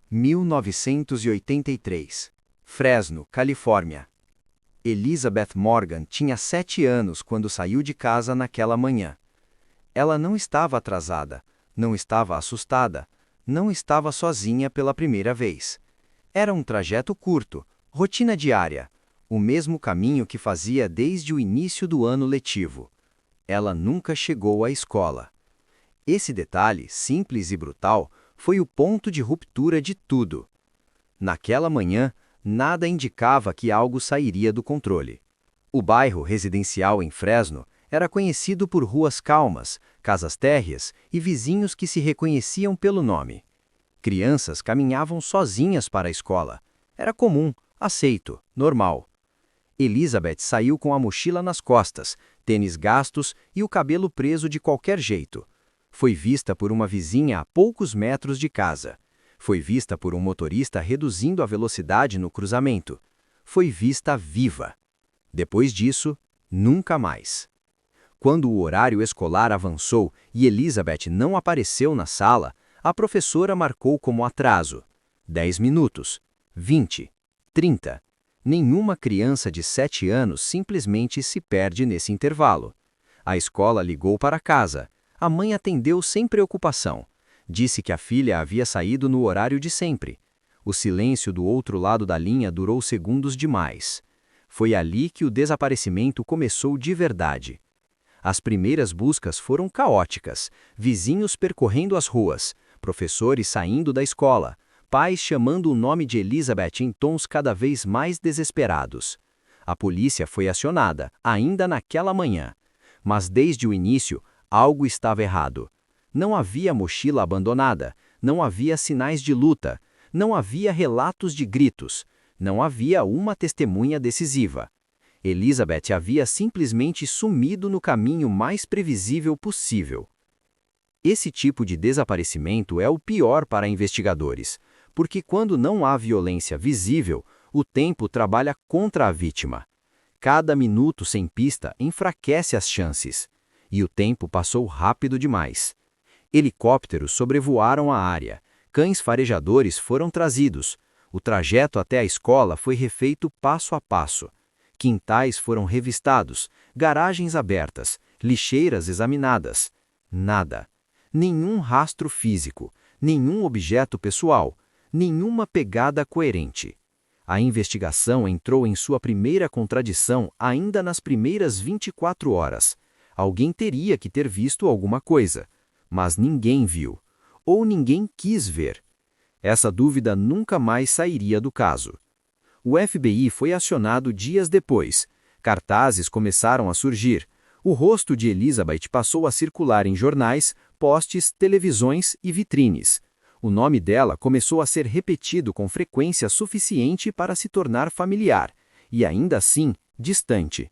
1983. Fresno, Califórnia. Elizabeth Morgan tinha 7 anos quando saiu de casa naquela manhã. Ela não estava atrasada, não estava assustada, não estava sozinha pela primeira vez. Era um trajeto curto, rotina diária, o mesmo caminho que fazia desde o início do ano letivo. Ela nunca chegou à escola. Esse detalhe, simples e brutal, foi o ponto de ruptura de tudo. Naquela manhã, nada indicava que algo sairia do controle. O bairro residencial em Fresno era conhecido por ruas calmas, casas térreas e vizinhos que se reconheciam pelo nome. Crianças caminhavam sozinhas para a escola. Era comum, aceito, normal. Elizabeth saiu com a mochila nas costas, tênis gastos e o cabelo preso de qualquer jeito. Foi vista por uma vizinha a poucos metros de casa. Foi vista por um motorista reduzindo a velocidade no cruzamento. Foi vista viva. Depois disso, nunca mais. Quando o horário escolar avançou e Elizabeth não apareceu na sala, a professora marcou como atraso. 10 minutos, 20, 30. Nenhuma criança de 7 anos simplesmente se perde nesse intervalo. A escola ligou para casa. A mãe atendeu sem preocupação. Disse que a filha havia saído no horário de sempre. O silêncio do outro lado da linha durou segundos demais. Foi ali que o desaparecimento começou de verdade. As primeiras buscas foram caóticas, vizinhos percorrendo as ruas, professores saindo da escola, pais chamando o nome de Elizabeth em tons cada vez mais desesperados. A polícia foi acionada, ainda naquela manhã. Mas desde o início, algo estava errado. Não havia mochila abandonada, não havia sinais de luta, não havia relatos de gritos, não havia uma testemunha decisiva. Elizabeth havia simplesmente sumido no caminho mais previsível possível. Esse tipo de desaparecimento é o pior para investigadores, porque quando não há violência visível, o tempo trabalha contra a vítima. Cada minuto sem pista enfraquece as chances. E o tempo passou rápido demais. Helicópteros sobrevoaram a área, cães farejadores foram trazidos, o trajeto até a escola foi refeito passo a passo. Quintais foram revistados, garagens abertas, lixeiras examinadas. Nada. Nenhum rastro físico, nenhum objeto pessoal, nenhuma pegada coerente. A investigação entrou em sua primeira contradição ainda nas primeiras 24 horas. Alguém teria que ter visto alguma coisa, mas ninguém viu, ou ninguém quis ver. Essa dúvida nunca mais sairia do caso. O FBI foi acionado dias depois. Cartazes começaram a surgir. O rosto de Elizabeth passou a circular em jornais, postes, televisões e vitrines. O nome dela começou a ser repetido com frequência suficiente para se tornar familiar, e ainda assim, distante.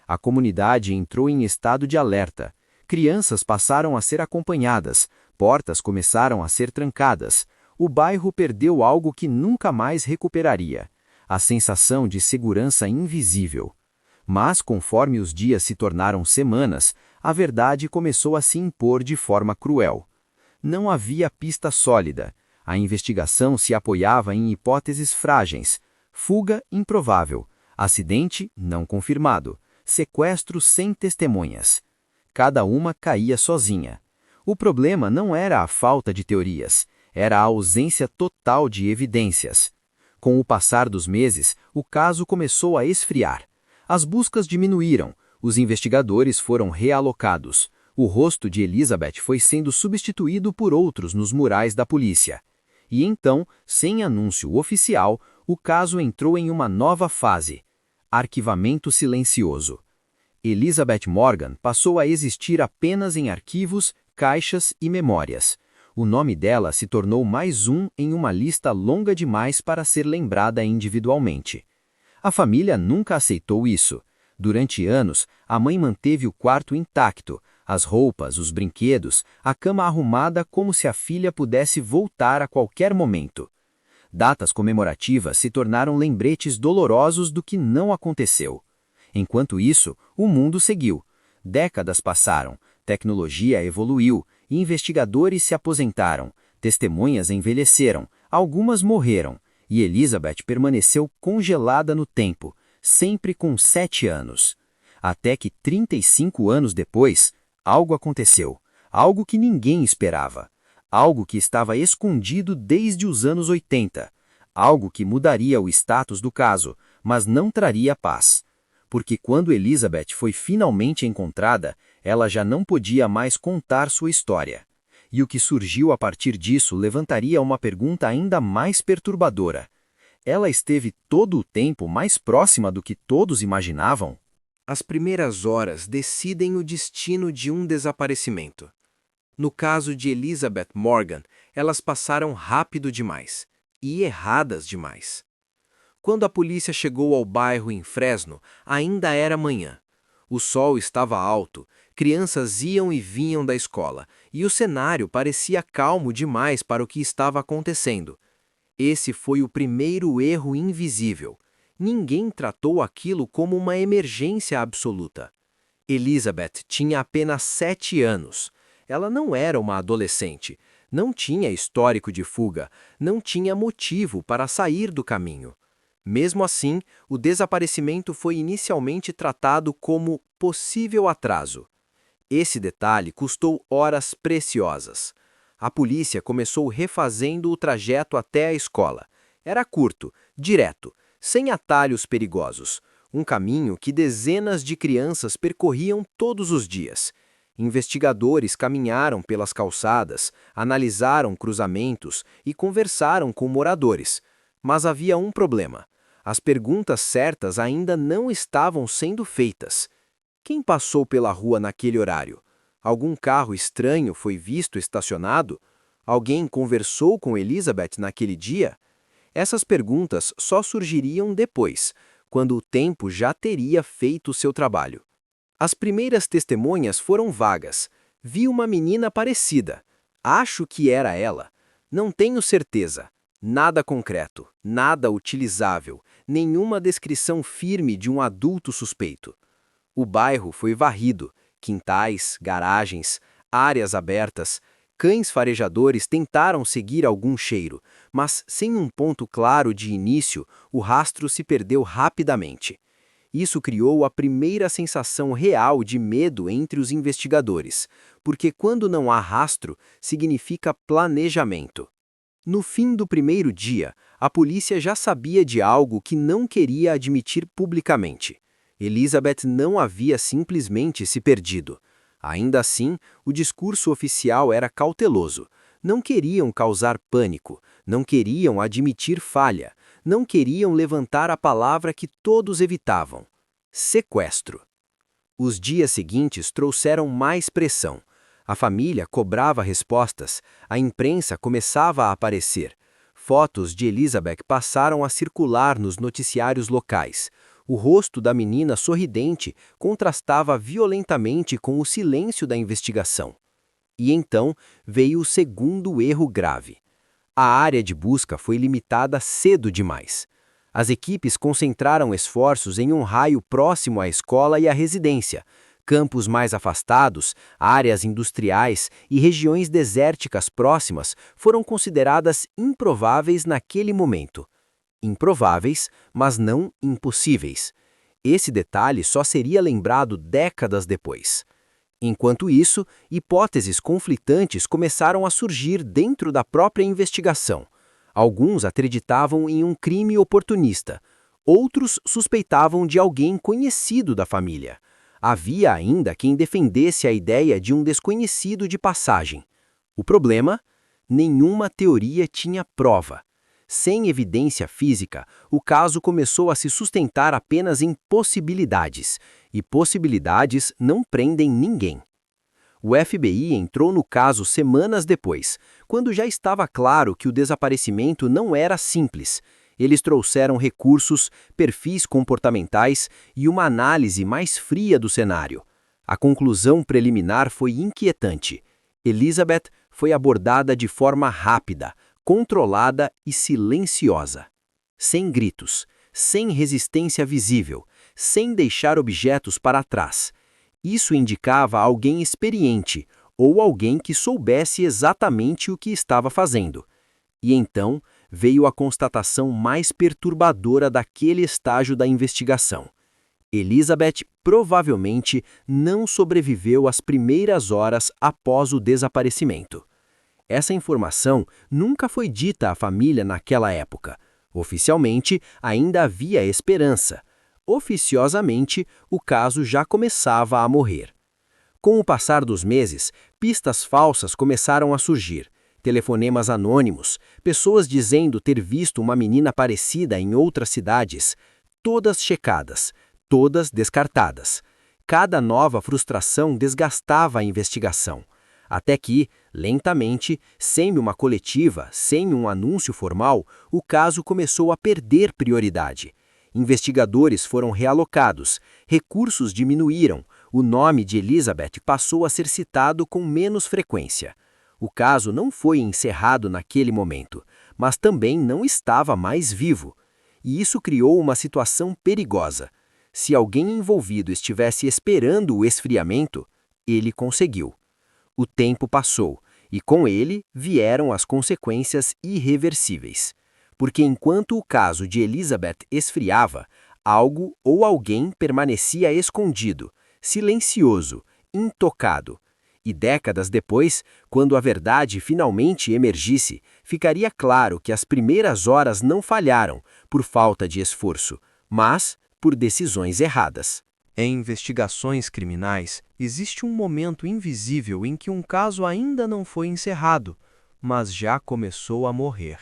A comunidade entrou em estado de alerta. Crianças passaram a ser acompanhadas, portas começaram a ser trancadas. O bairro perdeu algo que nunca mais recuperaria: a sensação de segurança invisível. Mas, conforme os dias se tornaram semanas, a verdade começou a se impor de forma cruel. Não havia pista sólida. A investigação se apoiava em hipóteses frágeis: fuga improvável, acidente não confirmado, sequestro sem testemunhas. Cada uma caía sozinha. O problema não era a falta de teorias, era a ausência total de evidências. Com o passar dos meses, o caso começou a esfriar. As buscas diminuíram, os investigadores foram realocados. O rosto de Elizabeth foi sendo substituído por outros nos murais da polícia. E então, sem anúncio oficial, o caso entrou em uma nova fase: arquivamento silencioso. Elizabeth Morgan passou a existir apenas em arquivos, caixas e memórias. O nome dela se tornou mais um em uma lista longa demais para ser lembrada individualmente. A família nunca aceitou isso. Durante anos, a mãe manteve o quarto intacto, as roupas, os brinquedos, a cama arrumada como se a filha pudesse voltar a qualquer momento. Datas comemorativas se tornaram lembretes dolorosos do que não aconteceu. Enquanto isso, o mundo seguiu. Décadas passaram, tecnologia evoluiu, investigadores se aposentaram, testemunhas envelheceram, Algumas morreram, e Elizabeth permaneceu congelada no tempo, sempre com 7 anos. Até que 35 anos depois, algo aconteceu, algo que ninguém esperava, algo que estava escondido desde os anos 80, algo que mudaria o status do caso, mas não traria paz. Porque quando Elizabeth foi finalmente encontrada, ela já não podia mais contar sua história. E o que surgiu a partir disso levantaria uma pergunta ainda mais perturbadora. Ela esteve todo o tempo mais próxima do que todos imaginavam? As primeiras horas decidem o destino de um desaparecimento. No caso de Elizabeth Morgan, elas passaram rápido demais e erradas demais. Quando a polícia chegou ao bairro em Fresno, ainda era manhã. O sol estava alto, crianças iam e vinham da escola, e o cenário parecia calmo demais para o que estava acontecendo. Esse foi o primeiro erro invisível. Ninguém tratou aquilo como uma emergência absoluta. Elizabeth tinha apenas 7 anos. Ela não era uma adolescente, não tinha histórico de fuga, não tinha motivo para sair do caminho. Mesmo assim, o desaparecimento foi inicialmente tratado como possível atraso. Esse detalhe custou horas preciosas. A polícia começou refazendo o trajeto até a escola. Era curto, direto, sem atalhos perigosos. Um caminho que dezenas de crianças percorriam todos os dias. Investigadores caminharam pelas calçadas, analisaram cruzamentos e conversaram com moradores. Mas havia um problema. As perguntas certas ainda não estavam sendo feitas. Quem passou pela rua naquele horário? Algum carro estranho foi visto estacionado? Alguém conversou com Elizabeth naquele dia? Essas perguntas só surgiriam depois, quando o tempo já teria feito o seu trabalho. As primeiras testemunhas foram vagas. Vi uma menina parecida. Acho que era ela. Não tenho certeza. Nada concreto, nada utilizável, nenhuma descrição firme de um adulto suspeito. O bairro foi varrido, quintais, garagens, áreas abertas. Cães farejadores tentaram seguir algum cheiro, mas sem um ponto claro de início, o rastro se perdeu rapidamente. Isso criou a primeira sensação real de medo entre os investigadores, porque quando não há rastro, significa planejamento. No fim do primeiro dia, a polícia já sabia de algo que não queria admitir publicamente. Elizabeth não havia simplesmente se perdido. Ainda assim, o discurso oficial era cauteloso. Não queriam causar pânico, não queriam admitir falha, não queriam levantar a palavra que todos evitavam: sequestro. Os dias seguintes trouxeram mais pressão. A família cobrava respostas, a imprensa começava a aparecer. Fotos de Elizabeth passaram a circular nos noticiários locais. O rosto da menina sorridente contrastava violentamente com o silêncio da investigação. E então veio o segundo erro grave. A área de busca foi limitada cedo demais. As equipes concentraram esforços em um raio próximo à escola e à residência. Campos mais afastados, áreas industriais e regiões desérticas próximas foram consideradas improváveis naquele momento. Improváveis, mas não impossíveis. Esse detalhe só seria lembrado décadas depois. Enquanto isso, hipóteses conflitantes começaram a surgir dentro da própria investigação. Alguns acreditavam em um crime oportunista, outros suspeitavam de alguém conhecido da família. Havia ainda quem defendesse a ideia de um desconhecido de passagem. O problema? Nenhuma teoria tinha prova. Sem evidência física, o caso começou a se sustentar apenas em possibilidades, e possibilidades não prendem ninguém. O FBI entrou no caso semanas depois, quando já estava claro que o desaparecimento não era simples. Eles trouxeram recursos, perfis comportamentais e uma análise mais fria do cenário. A conclusão preliminar foi inquietante. Elizabeth foi abordada de forma rápida, controlada e silenciosa. Sem gritos, sem resistência visível, sem deixar objetos para trás. Isso indicava alguém experiente ou alguém que soubesse exatamente o que estava fazendo. E então veio a constatação mais perturbadora daquele estágio da investigação. Elizabeth provavelmente não sobreviveu às primeiras horas após o desaparecimento. Essa informação nunca foi dita à família naquela época. Oficialmente, ainda havia esperança. Oficiosamente, o caso já começava a morrer. Com o passar dos meses, pistas falsas começaram a surgir. Telefonemas anônimos, pessoas dizendo ter visto uma menina parecida em outras cidades, todas checadas, todas descartadas. Cada nova frustração desgastava a investigação. Até que, lentamente, sem uma coletiva, sem um anúncio formal, o caso começou a perder prioridade. Investigadores foram realocados, recursos diminuíram, o nome de Elizabeth passou a ser citado com menos frequência. O caso não foi encerrado naquele momento, mas também não estava mais vivo. E isso criou uma situação perigosa. Se alguém envolvido estivesse esperando o esfriamento, ele conseguiu. O tempo passou, e com ele vieram as consequências irreversíveis. Porque enquanto o caso de Elizabeth esfriava, algo ou alguém permanecia escondido, silencioso, intocado. E décadas depois, quando a verdade finalmente emergisse, ficaria claro que as primeiras horas não falharam por falta de esforço, mas por decisões erradas. Em investigações criminais, existe um momento invisível em que um caso ainda não foi encerrado, mas já começou a morrer.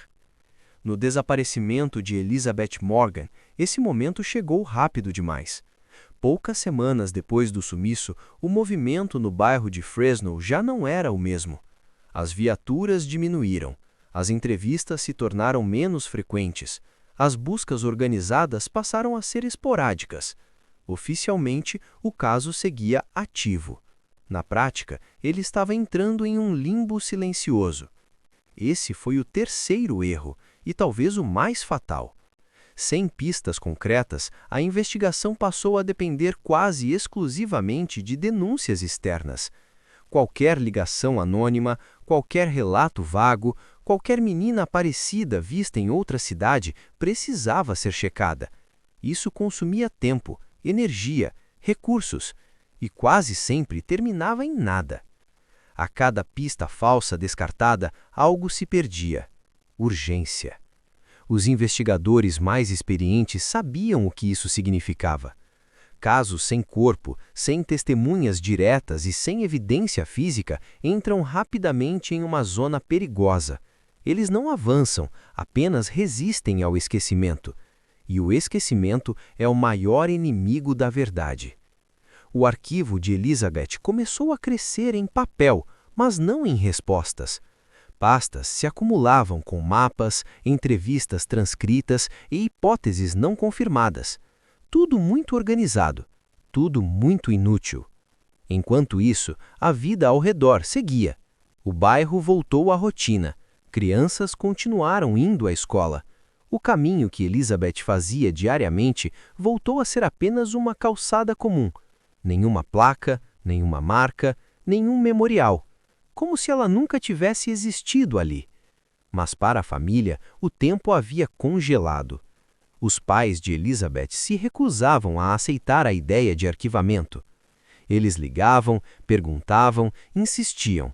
No desaparecimento de Elizabeth Morgan, esse momento chegou rápido demais. Poucas semanas depois do sumiço, o movimento no bairro de Fresno já não era o mesmo. As viaturas diminuíram, as entrevistas se tornaram menos frequentes, as buscas organizadas passaram a ser esporádicas. Oficialmente, o caso seguia ativo. Na prática, ele estava entrando em um limbo silencioso. Esse foi o terceiro erro, e talvez o mais fatal. Sem pistas concretas, a investigação passou a depender quase exclusivamente de denúncias externas. Qualquer ligação anônima, qualquer relato vago, qualquer menina aparecida vista em outra cidade precisava ser checada. Isso consumia tempo, energia, recursos, e quase sempre terminava em nada. A cada pista falsa descartada, algo se perdia. Urgência. Os investigadores mais experientes sabiam o que isso significava. Casos sem corpo, sem testemunhas diretas e sem evidência física entram rapidamente em uma zona perigosa. Eles não avançam, apenas resistem ao esquecimento. E o esquecimento é o maior inimigo da verdade. O arquivo de Elizabeth começou a crescer em papel, mas não em respostas. Pastas se acumulavam com mapas, entrevistas transcritas e hipóteses não confirmadas. Tudo muito organizado, tudo muito inútil. Enquanto isso, a vida ao redor seguia. O bairro voltou à rotina. Crianças continuaram indo à escola. O caminho que Elizabeth fazia diariamente voltou a ser apenas uma calçada comum. Nenhuma placa, nenhuma marca, nenhum memorial. Como se ela nunca tivesse existido ali. Mas para a família, o tempo havia congelado. Os pais de Elizabeth se recusavam a aceitar a ideia de arquivamento. Eles ligavam, perguntavam, insistiam.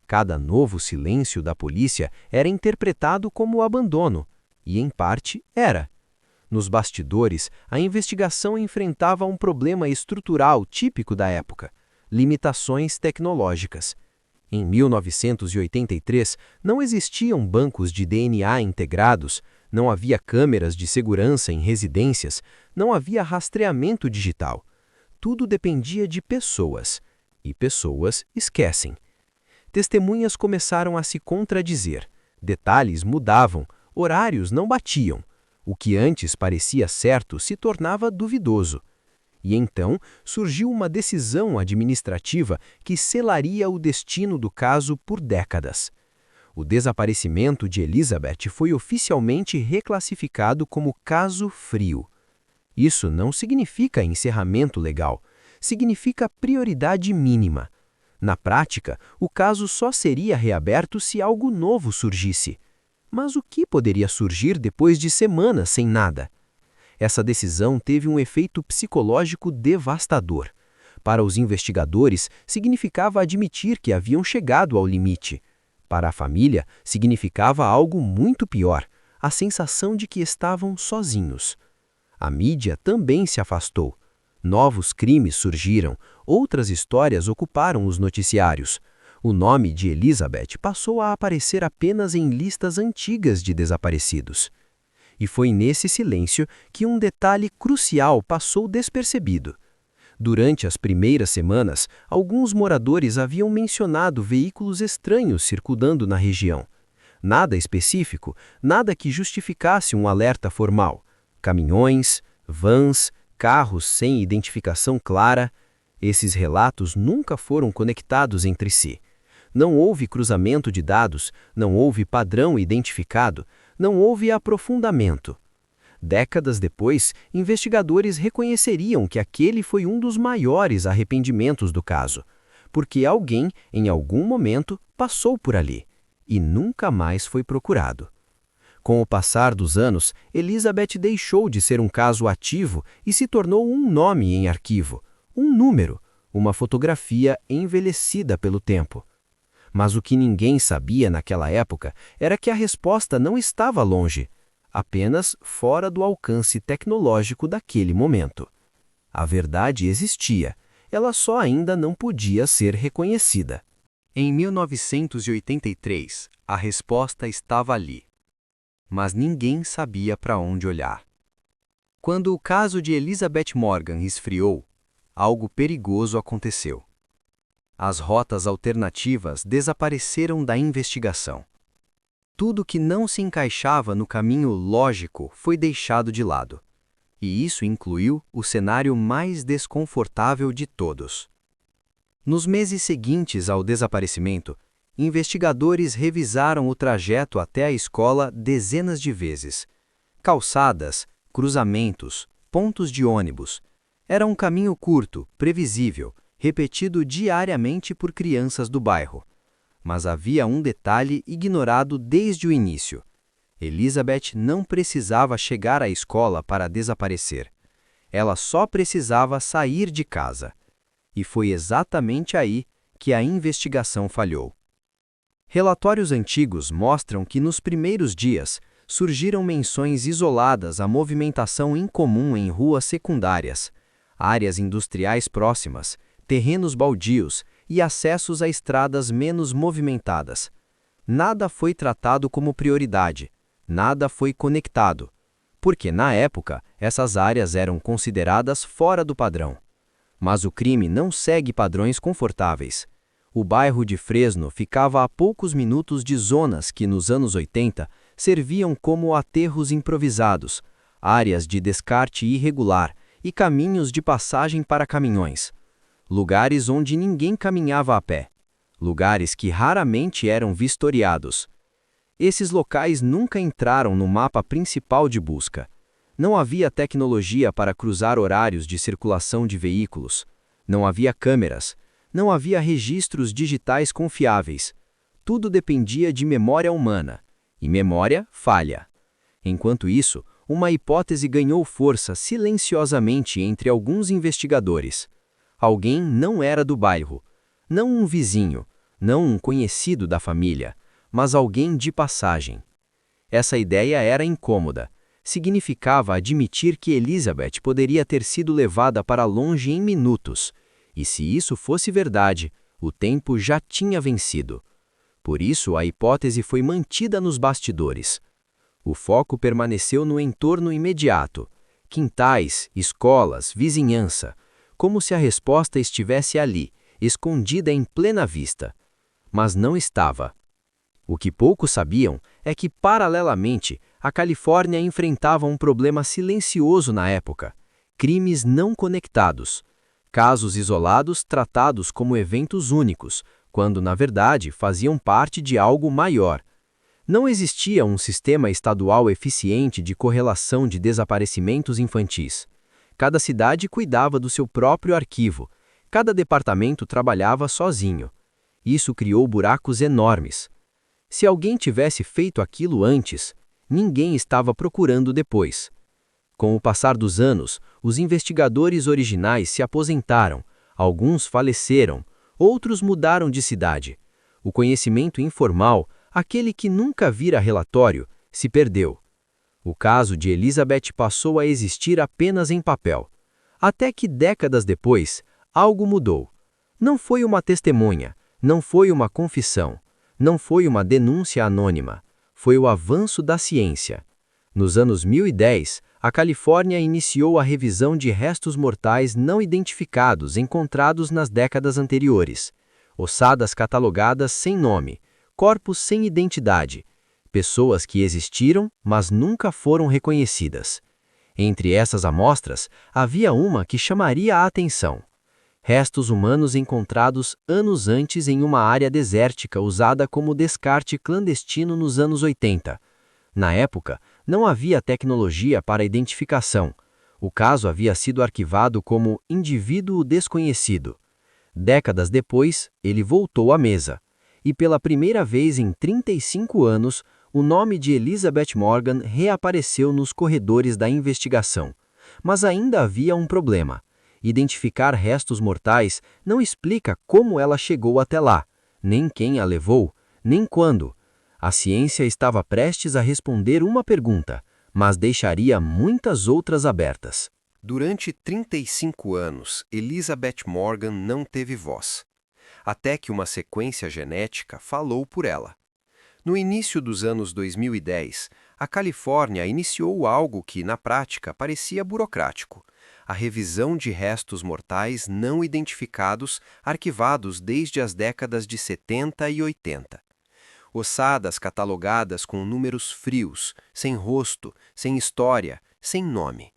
Cada novo silêncio da polícia era interpretado como abandono, e em parte era. Nos bastidores, a investigação enfrentava um problema estrutural típico da época: limitações tecnológicas. Em 1983, não existiam bancos de DNA integrados, não havia câmeras de segurança em residências, não havia rastreamento digital. Tudo dependia de pessoas, e pessoas esquecem. Testemunhas começaram a se contradizer, detalhes mudavam, horários não batiam. O que antes parecia certo se tornava duvidoso. E então surgiu uma decisão administrativa que selaria o destino do caso por décadas. O desaparecimento de Elizabeth foi oficialmente reclassificado como caso frio. Isso não significa encerramento legal, significa prioridade mínima. Na prática, o caso só seria reaberto se algo novo surgisse. Mas o que poderia surgir depois de semanas sem nada? Essa decisão teve um efeito psicológico devastador. Para os investigadores, significava admitir que haviam chegado ao limite. Para a família, significava algo muito pior, a sensação de que estavam sozinhos. A mídia também se afastou. Novos crimes surgiram, outras histórias ocuparam os noticiários. O nome de Elizabeth passou a aparecer apenas em listas antigas de desaparecidos. E foi nesse silêncio que um detalhe crucial passou despercebido. Durante as primeiras semanas, alguns moradores haviam mencionado veículos estranhos circulando na região. Nada específico, nada que justificasse um alerta formal. Caminhões, vans, carros sem identificação clara. Esses relatos nunca foram conectados entre si. Não houve cruzamento de dados, não houve padrão identificado, não houve aprofundamento. Décadas depois, investigadores reconheceriam que aquele foi um dos maiores arrependimentos do caso, porque alguém, em algum momento, passou por ali e nunca mais foi procurado. Com o passar dos anos, Elizabeth deixou de ser um caso ativo e se tornou um nome em arquivo, um número, uma fotografia envelhecida pelo tempo. Mas o que ninguém sabia naquela época era que a resposta não estava longe, apenas fora do alcance tecnológico daquele momento. A verdade existia, ela só ainda não podia ser reconhecida. Em 1983, a resposta estava ali. Mas ninguém sabia para onde olhar. Quando o caso de Elizabeth Morgan esfriou, algo perigoso aconteceu. As rotas alternativas desapareceram da investigação. Tudo que não se encaixava no caminho lógico foi deixado de lado. E isso incluiu o cenário mais desconfortável de todos. Nos meses seguintes ao desaparecimento, investigadores revisaram o trajeto até a escola dezenas de vezes. Calçadas, cruzamentos, pontos de ônibus. Era um caminho curto, previsível, repetido diariamente por crianças do bairro. Mas havia um detalhe ignorado desde o início. Elizabeth não precisava chegar à escola para desaparecer. Ela só precisava sair de casa. E foi exatamente aí que a investigação falhou. Relatórios antigos mostram que nos primeiros dias surgiram menções isoladas à movimentação incomum em ruas secundárias, áreas industriais próximas, terrenos baldios e acessos a estradas menos movimentadas. Nada foi tratado como prioridade, nada foi conectado, porque na época essas áreas eram consideradas fora do padrão. Mas o crime não segue padrões confortáveis. O bairro de Fresno ficava a poucos minutos de zonas que, nos anos 80, serviam como aterros improvisados, áreas de descarte irregular e caminhos de passagem para caminhões. Lugares onde ninguém caminhava a pé. Lugares que raramente eram vistoriados. Esses locais nunca entraram no mapa principal de busca. Não havia tecnologia para cruzar horários de circulação de veículos. Não havia câmeras. Não havia registros digitais confiáveis. Tudo dependia de memória humana. E memória falha. Enquanto isso, uma hipótese ganhou força silenciosamente entre alguns investigadores. Alguém não era do bairro. Não um vizinho. Não um conhecido da família. Mas alguém de passagem. Essa ideia era incômoda. Significava admitir que Elizabeth poderia ter sido levada para longe em minutos. E se isso fosse verdade, o tempo já tinha vencido. Por isso, a hipótese foi mantida nos bastidores. O foco permaneceu no entorno imediato. Quintais, escolas, vizinhança. Como se a resposta estivesse ali, escondida em plena vista. Mas não estava. O que poucos sabiam é que, paralelamente, a Califórnia enfrentava um problema silencioso na época: crimes não conectados. Casos isolados tratados como eventos únicos, quando, na verdade, faziam parte de algo maior. Não existia um sistema estadual eficiente de correlação de desaparecimentos infantis. Cada cidade cuidava do seu próprio arquivo. Cada departamento trabalhava sozinho. Isso criou buracos enormes. Se alguém tivesse feito aquilo antes, ninguém estava procurando depois. Com o passar dos anos, os investigadores originais se aposentaram, alguns faleceram, outros mudaram de cidade. O conhecimento informal, aquele que nunca vira relatório, se perdeu. O caso de Elizabeth passou a existir apenas em papel. Até que décadas depois, algo mudou. Não foi uma testemunha, não foi uma confissão, não foi uma denúncia anônima, foi o avanço da ciência. Nos anos 1010, a Califórnia iniciou a revisão de restos mortais não identificados encontrados nas décadas anteriores. Ossadas catalogadas sem nome, corpos sem identidade, pessoas que existiram, mas nunca foram reconhecidas. Entre essas amostras, havia uma que chamaria a atenção. Restos humanos encontrados anos antes em uma área desértica usada como descarte clandestino nos anos 80. Na época, não havia tecnologia para identificação. O caso havia sido arquivado como indivíduo desconhecido. Décadas depois, ele voltou à mesa. E pela primeira vez em 35 anos, o nome de Elizabeth Morgan reapareceu nos corredores da investigação. Mas ainda havia um problema. Identificar restos mortais não explica como ela chegou até lá, nem quem a levou, nem quando. A ciência estava prestes a responder uma pergunta, mas deixaria muitas outras abertas. Durante 35 anos, Elizabeth Morgan não teve voz, até que uma sequência genética falou por ela. No início dos anos 2010, a Califórnia iniciou algo que, na prática, parecia burocrático: a revisão de restos mortais não identificados arquivados desde as décadas de 70 e 80. Ossadas catalogadas com números frios, sem rosto, sem história, sem nome.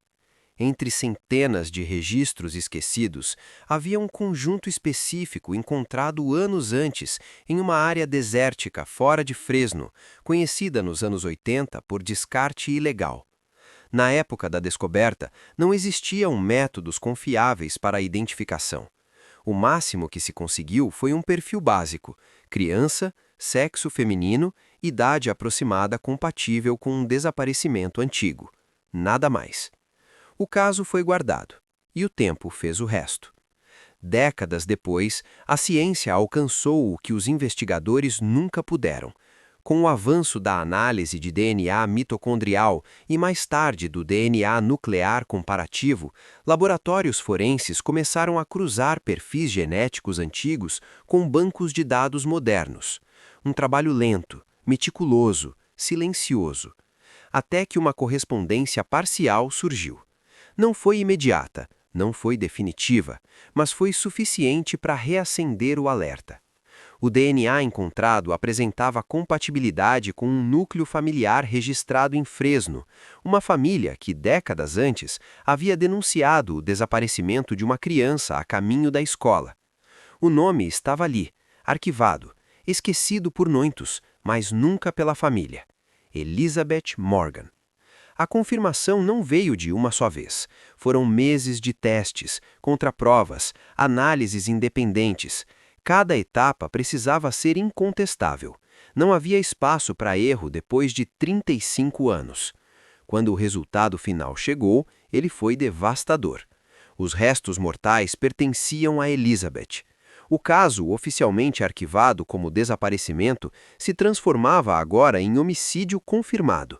Entre centenas de registros esquecidos, havia um conjunto específico encontrado anos antes em uma área desértica fora de Fresno, conhecida nos anos 80 por descarte ilegal. Na época da descoberta, não existiam métodos confiáveis para a identificação. O máximo que se conseguiu foi um perfil básico: criança, sexo feminino, idade aproximada compatível com um desaparecimento antigo. Nada mais. O caso foi guardado, e o tempo fez o resto. Décadas depois, a ciência alcançou o que os investigadores nunca puderam. Com o avanço da análise de DNA mitocondrial e mais tarde do DNA nuclear comparativo, laboratórios forenses começaram a cruzar perfis genéticos antigos com bancos de dados modernos. Um trabalho lento, meticuloso, silencioso, até que uma correspondência parcial surgiu. Não foi imediata, não foi definitiva, mas foi suficiente para reacender o alerta. O DNA encontrado apresentava compatibilidade com um núcleo familiar registrado em Fresno, uma família que, décadas antes, havia denunciado o desaparecimento de uma criança a caminho da escola. O nome estava ali, arquivado, esquecido por muitos, mas nunca pela família: Elizabeth Morgan. A confirmação não veio de uma só vez. Foram meses de testes, contraprovas, análises independentes. Cada etapa precisava ser incontestável. Não havia espaço para erro depois de 35 anos. Quando o resultado final chegou, ele foi devastador. Os restos mortais pertenciam a Elizabeth. O caso, oficialmente arquivado como desaparecimento, se transformava agora em homicídio confirmado.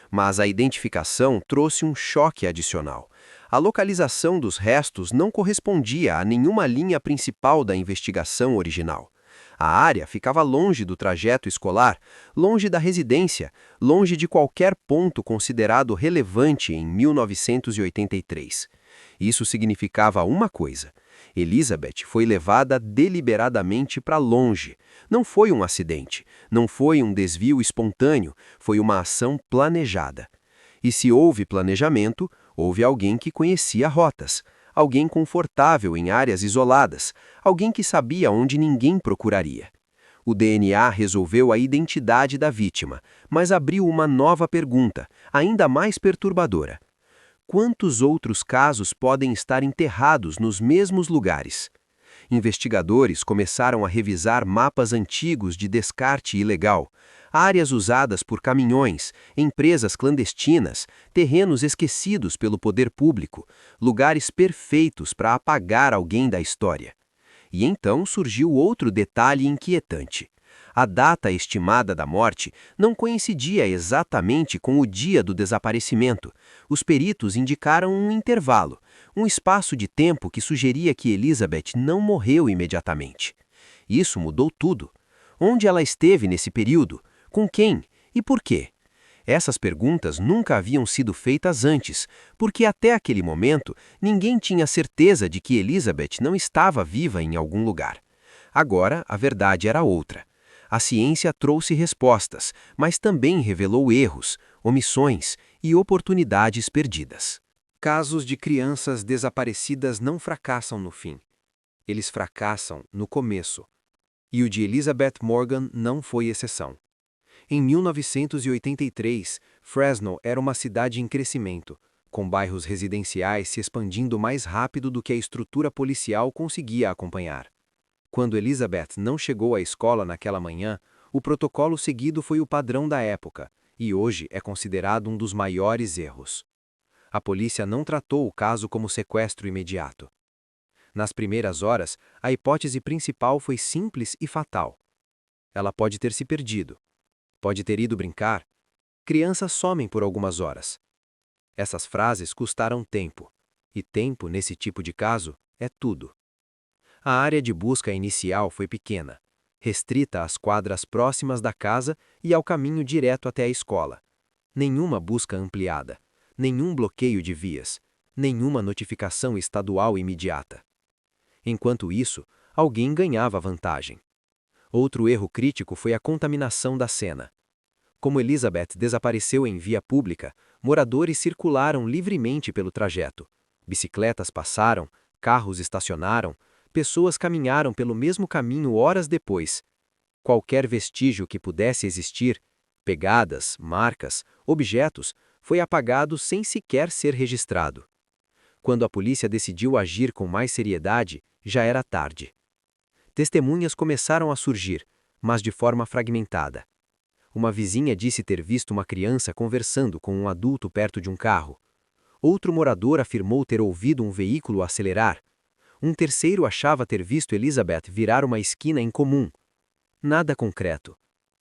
Mas a identificação trouxe um choque adicional. A localização dos restos não correspondia a nenhuma linha principal da investigação original. A área ficava longe do trajeto escolar, longe da residência, longe de qualquer ponto considerado relevante em 1983. Isso significava uma coisa: Elizabeth foi levada deliberadamente para longe. Não foi um acidente, não foi um desvio espontâneo, foi uma ação planejada. E se houve planejamento, houve alguém que conhecia rotas, alguém confortável em áreas isoladas, alguém que sabia onde ninguém procuraria. O DNA resolveu a identidade da vítima, mas abriu uma nova pergunta, ainda mais perturbadora: quantos outros casos podem estar enterrados nos mesmos lugares? Investigadores começaram a revisar mapas antigos de descarte ilegal, áreas usadas por caminhões, empresas clandestinas, terrenos esquecidos pelo poder público, lugares perfeitos para apagar alguém da história. E então surgiu outro detalhe inquietante. A data estimada da morte não coincidia exatamente com o dia do desaparecimento. Os peritos indicaram um intervalo, um espaço de tempo que sugeria que Elizabeth não morreu imediatamente. Isso mudou tudo. Onde ela esteve nesse período? Com quem? E por quê? Essas perguntas nunca haviam sido feitas antes, porque até aquele momento ninguém tinha certeza de que Elizabeth não estava viva em algum lugar. Agora, a verdade era outra. A ciência trouxe respostas, mas também revelou erros, omissões e oportunidades perdidas. Casos de crianças desaparecidas não fracassam no fim. Eles fracassam no começo. E o de Elizabeth Morgan não foi exceção. Em 1983, Fresno era uma cidade em crescimento, com bairros residenciais se expandindo mais rápido do que a estrutura policial conseguia acompanhar. Quando Elizabeth não chegou à escola naquela manhã, o protocolo seguido foi o padrão da época, e hoje é considerado um dos maiores erros. A polícia não tratou o caso como sequestro imediato. Nas primeiras horas, a hipótese principal foi simples e fatal. Ela pode ter se perdido. Pode ter ido brincar. Crianças somem por algumas horas. Essas frases custaram tempo. E tempo, nesse tipo de caso, é tudo. A área de busca inicial foi pequena, restrita às quadras próximas da casa e ao caminho direto até a escola. Nenhuma busca ampliada, nenhum bloqueio de vias, nenhuma notificação estadual imediata. Enquanto isso, alguém ganhava vantagem. Outro erro crítico foi a contaminação da cena. Como Elizabeth desapareceu em via pública, moradores circularam livremente pelo trajeto. Bicicletas passaram, carros estacionaram, pessoas caminharam pelo mesmo caminho horas depois. Qualquer vestígio que pudesse existir, pegadas, marcas, objetos, foi apagado sem sequer ser registrado. Quando a polícia decidiu agir com mais seriedade, já era tarde. Testemunhas começaram a surgir, mas de forma fragmentada. Uma vizinha disse ter visto uma criança conversando com um adulto perto de um carro. Outro morador afirmou ter ouvido um veículo acelerar. Um terceiro achava ter visto Elizabeth virar uma esquina em comum. Nada concreto.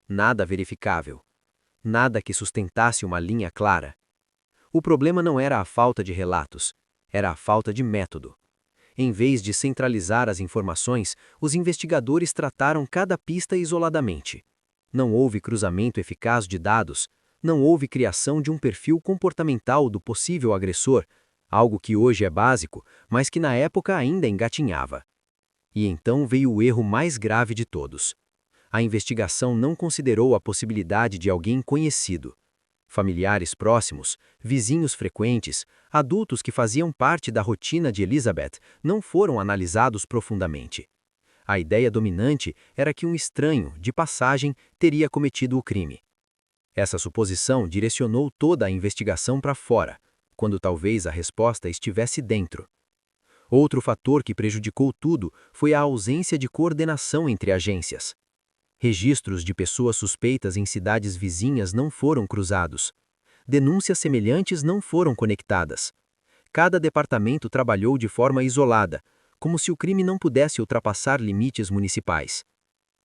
Nada verificável. Nada que sustentasse uma linha clara. O problema não era a falta de relatos, era a falta de método. Em vez de centralizar as informações, os investigadores trataram cada pista isoladamente. Não houve cruzamento eficaz de dados, não houve criação de um perfil comportamental do possível agressor, algo que hoje é básico, mas que na época ainda engatinhava. E então veio o erro mais grave de todos. A investigação não considerou a possibilidade de alguém conhecido. Familiares próximos, vizinhos frequentes, adultos que faziam parte da rotina de Elizabeth não foram analisados profundamente. A ideia dominante era que um estranho, de passagem, teria cometido o crime. Essa suposição direcionou toda a investigação para fora, quando talvez a resposta estivesse dentro. Outro fator que prejudicou tudo foi a ausência de coordenação entre agências. Registros de pessoas suspeitas em cidades vizinhas não foram cruzados. Denúncias semelhantes não foram conectadas. Cada departamento trabalhou de forma isolada, como se o crime não pudesse ultrapassar limites municipais.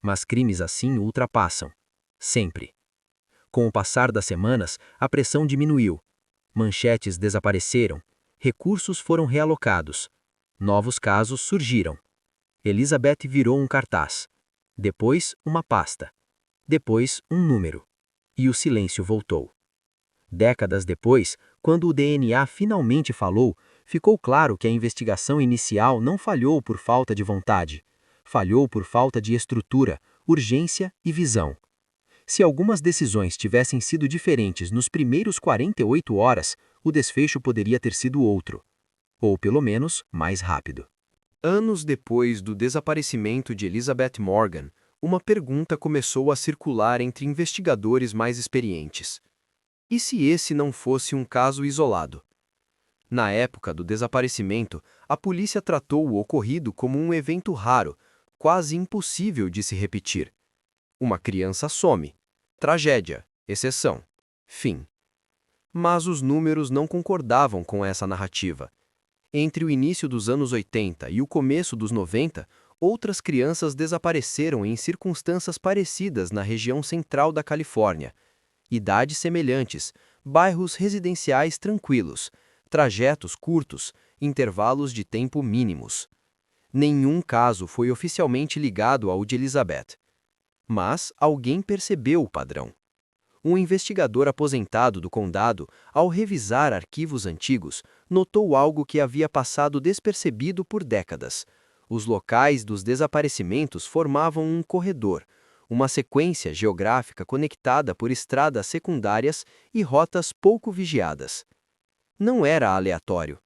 Mas crimes assim o ultrapassam. Sempre. Com o passar das semanas, a pressão diminuiu. Manchetes desapareceram. Recursos foram realocados. Novos casos surgiram. Elizabeth virou um cartaz. Depois, uma pasta. Depois, um número. E o silêncio voltou. Décadas depois, quando o DNA finalmente falou, ficou claro que a investigação inicial não falhou por falta de vontade. Falhou por falta de estrutura, urgência e visão. Se algumas decisões tivessem sido diferentes nos primeiros 48 horas, o desfecho poderia ter sido outro. Ou pelo menos, mais rápido. Anos depois do desaparecimento de Elizabeth Morgan, uma pergunta começou a circular entre investigadores mais experientes. E se esse não fosse um caso isolado? Na época do desaparecimento, a polícia tratou o ocorrido como um evento raro, quase impossível de se repetir. Uma criança some. Tragédia. Exceção. Fim. Mas os números não concordavam com essa narrativa. Entre o início dos anos 80 e o começo dos 90, outras crianças desapareceram em circunstâncias parecidas na região central da Califórnia. Idades semelhantes, bairros residenciais tranquilos, trajetos curtos, intervalos de tempo mínimos. Nenhum caso foi oficialmente ligado ao de Elizabeth. Mas alguém percebeu o padrão. Um investigador aposentado do condado, ao revisar arquivos antigos, notou algo que havia passado despercebido por décadas. Os locais dos desaparecimentos formavam um corredor, uma sequência geográfica conectada por estradas secundárias e rotas pouco vigiadas. Não era aleatório.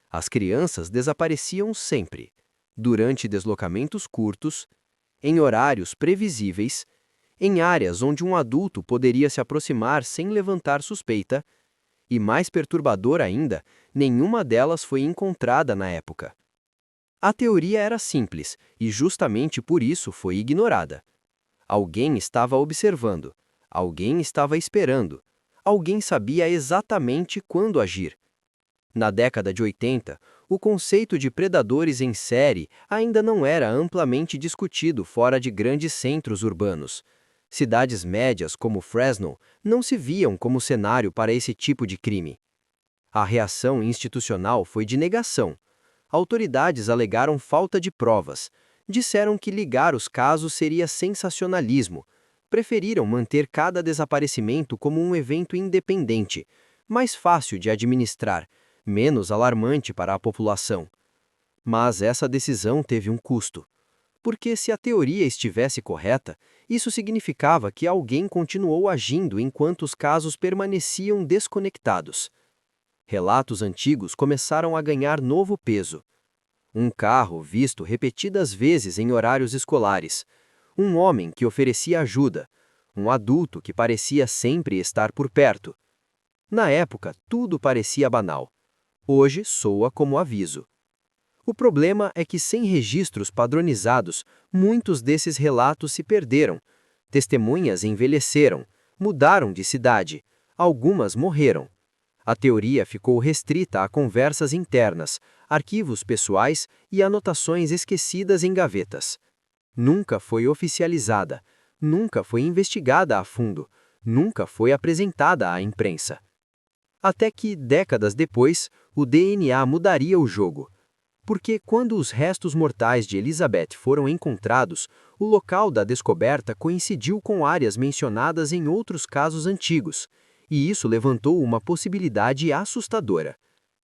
As crianças desapareciam sempre, durante deslocamentos curtos, em horários previsíveis, em áreas onde um adulto poderia se aproximar sem levantar suspeita, e mais perturbador ainda, nenhuma delas foi encontrada na época. A teoria era simples, e justamente por isso foi ignorada. Alguém estava observando, alguém estava esperando, alguém sabia exatamente quando agir. Na década de 80, o conceito de predadores em série ainda não era amplamente discutido fora de grandes centros urbanos. Cidades médias como Fresno não se viam como cenário para esse tipo de crime. A reação institucional foi de negação. Autoridades alegaram falta de provas, disseram que ligar os casos seria sensacionalismo, preferiram manter cada desaparecimento como um evento independente, mais fácil de administrar, menos alarmante para a população. Mas essa decisão teve um custo. Porque se a teoria estivesse correta, isso significava que alguém continuou agindo enquanto os casos permaneciam desconectados. Relatos antigos começaram a ganhar novo peso. Um carro visto repetidas vezes em horários escolares, um homem que oferecia ajuda, um adulto que parecia sempre estar por perto. Na época, tudo parecia banal. Hoje soa como aviso. O problema é que, sem registros padronizados, muitos desses relatos se perderam. Testemunhas envelheceram, mudaram de cidade, algumas morreram. A teoria ficou restrita a conversas internas, arquivos pessoais e anotações esquecidas em gavetas. Nunca foi oficializada, nunca foi investigada a fundo, nunca foi apresentada à imprensa. Até que, décadas depois, o DNA mudaria o jogo. Porque quando os restos mortais de Elizabeth foram encontrados, o local da descoberta coincidiu com áreas mencionadas em outros casos antigos, e isso levantou uma possibilidade assustadora.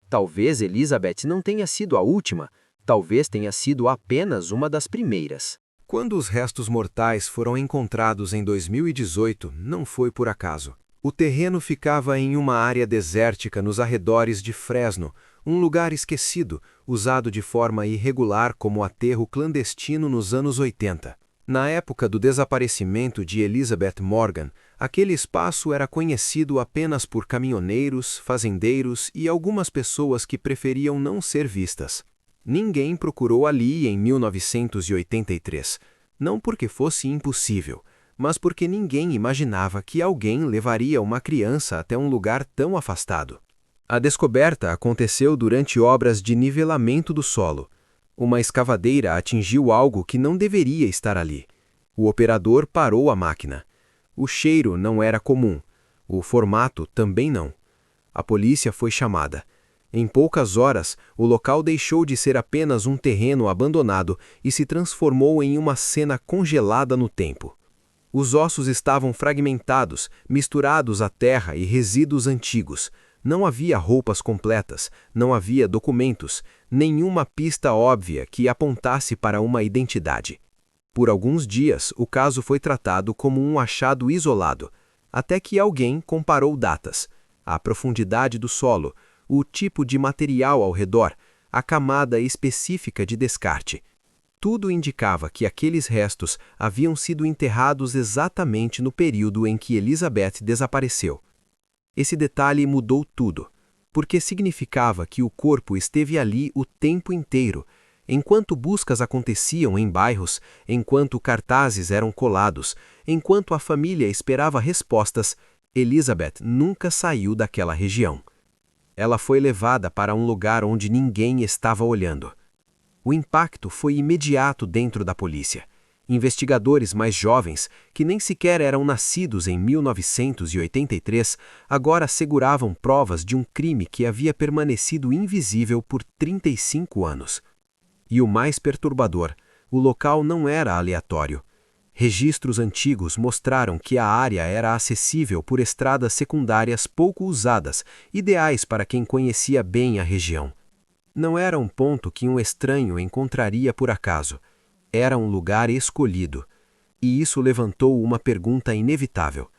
Talvez Elizabeth não tenha sido a última, talvez tenha sido apenas uma das primeiras. Quando os restos mortais foram encontrados em 2018, não foi por acaso. O terreno ficava em uma área desértica nos arredores de Fresno, um lugar esquecido, usado de forma irregular como aterro clandestino nos anos 80. Na época do desaparecimento de Elizabeth Morgan, aquele espaço era conhecido apenas por caminhoneiros, fazendeiros e algumas pessoas que preferiam não ser vistas. Ninguém procurou ali em 1983, não porque fosse impossível, mas porque ninguém imaginava que alguém levaria uma criança até um lugar tão afastado. A descoberta aconteceu durante obras de nivelamento do solo. Uma escavadeira atingiu algo que não deveria estar ali. O operador parou a máquina. O cheiro não era comum. O formato também não. A polícia foi chamada. Em poucas horas, o local deixou de ser apenas um terreno abandonado e se transformou em uma cena congelada no tempo. Os ossos estavam fragmentados, misturados à terra e resíduos antigos. Não havia roupas completas, não havia documentos, nenhuma pista óbvia que apontasse para uma identidade. Por alguns dias, o caso foi tratado como um achado isolado, até que alguém comparou datas, a profundidade do solo, o tipo de material ao redor, a camada específica de descarte. Tudo indicava que aqueles restos haviam sido enterrados exatamente no período em que Elizabeth desapareceu. Esse detalhe mudou tudo. porque significava que o corpo esteve ali o tempo inteiro, enquanto buscas aconteciam em bairros, enquanto cartazes eram colados, enquanto a família esperava respostas. Elizabeth nunca saiu daquela região. Ela foi levada para um lugar onde ninguém estava olhando. O impacto foi imediato dentro da polícia. Investigadores mais jovens, que nem sequer eram nascidos em 1983, agora seguravam provas de um crime que havia permanecido invisível por 35 anos. E o mais perturbador, o local não era aleatório. Registros antigos mostraram que a área era acessível por estradas secundárias pouco usadas, ideais para quem conhecia bem a região. Não era um ponto que um estranho encontraria por acaso. Era um lugar escolhido. E isso levantou uma pergunta inevitável.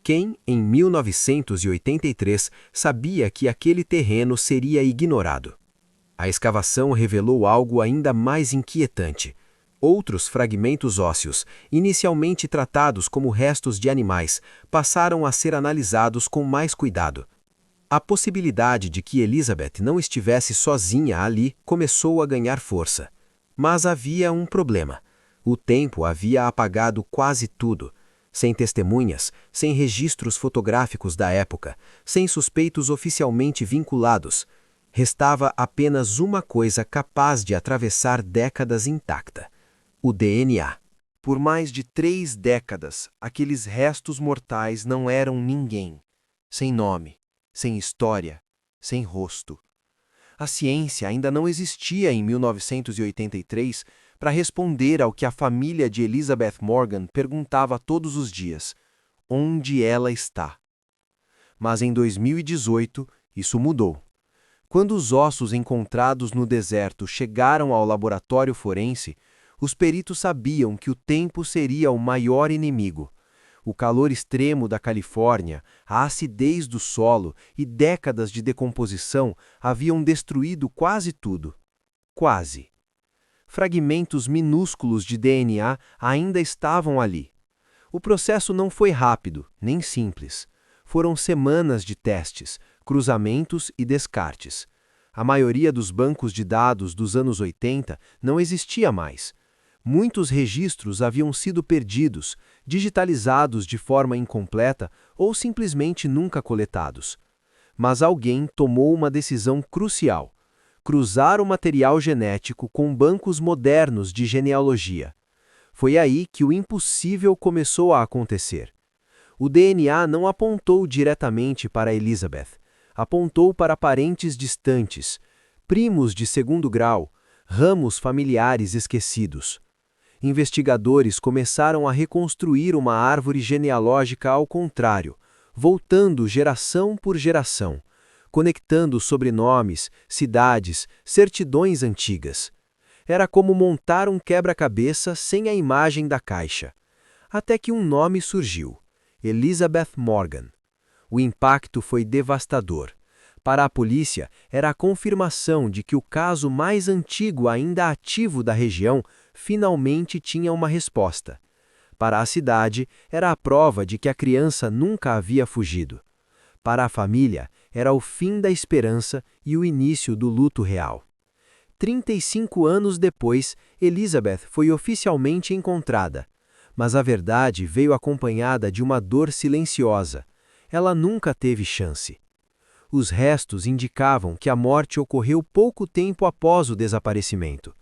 Quem, em 1983, sabia que aquele terreno seria ignorado? A escavação revelou algo ainda mais inquietante. Outros fragmentos ósseos, inicialmente tratados como restos de animais, passaram a ser analisados com mais cuidado. A possibilidade de que Elizabeth não estivesse sozinha ali começou a ganhar força. Mas havia um problema. O tempo havia apagado quase tudo. Sem testemunhas, sem registros fotográficos da época, sem suspeitos oficialmente vinculados. Restava apenas uma coisa capaz de atravessar décadas intacta: o DNA. Por mais de 3 décadas, aqueles restos mortais não eram ninguém. Sem nome, sem história, sem rosto. A ciência ainda não existia em 1983 para responder ao que a família de Elizabeth Morgan perguntava todos os dias: onde ela está? Mas em 2018, isso mudou. Quando os ossos encontrados no deserto chegaram ao laboratório forense, os peritos sabiam que o tempo seria o maior inimigo. O calor extremo da Califórnia, a acidez do solo e décadas de decomposição haviam destruído quase tudo. Quase. Fragmentos minúsculos de DNA ainda estavam ali. O processo não foi rápido, nem simples. Foram semanas de testes, cruzamentos e descartes. A maioria dos bancos de dados dos anos 80 não existia mais. Muitos registros haviam sido perdidos, digitalizados de forma incompleta ou simplesmente nunca coletados. Mas alguém tomou uma decisão crucial: cruzar o material genético com bancos modernos de genealogia. Foi aí que o impossível começou a acontecer. O DNA não apontou diretamente para Elizabeth, apontou para parentes distantes, primos de segundo grau, ramos familiares esquecidos. Investigadores começaram a reconstruir uma árvore genealógica ao contrário, voltando geração por geração, conectando sobrenomes, cidades, certidões antigas. Era como montar um quebra-cabeça sem a imagem da caixa. Até que um nome surgiu: Elizabeth Morgan. O impacto foi devastador. Para a polícia, era a confirmação de que o caso mais antigo ainda ativo da região finalmente tinha uma resposta. Para a cidade, era a prova de que a criança nunca havia fugido. Para a família, era o fim da esperança e o início do luto real. 35 anos depois, Elizabeth foi oficialmente encontrada. Mas a verdade veio acompanhada de uma dor silenciosa. Ela nunca teve chance. Os restos indicavam que a morte ocorreu pouco tempo após o desaparecimento.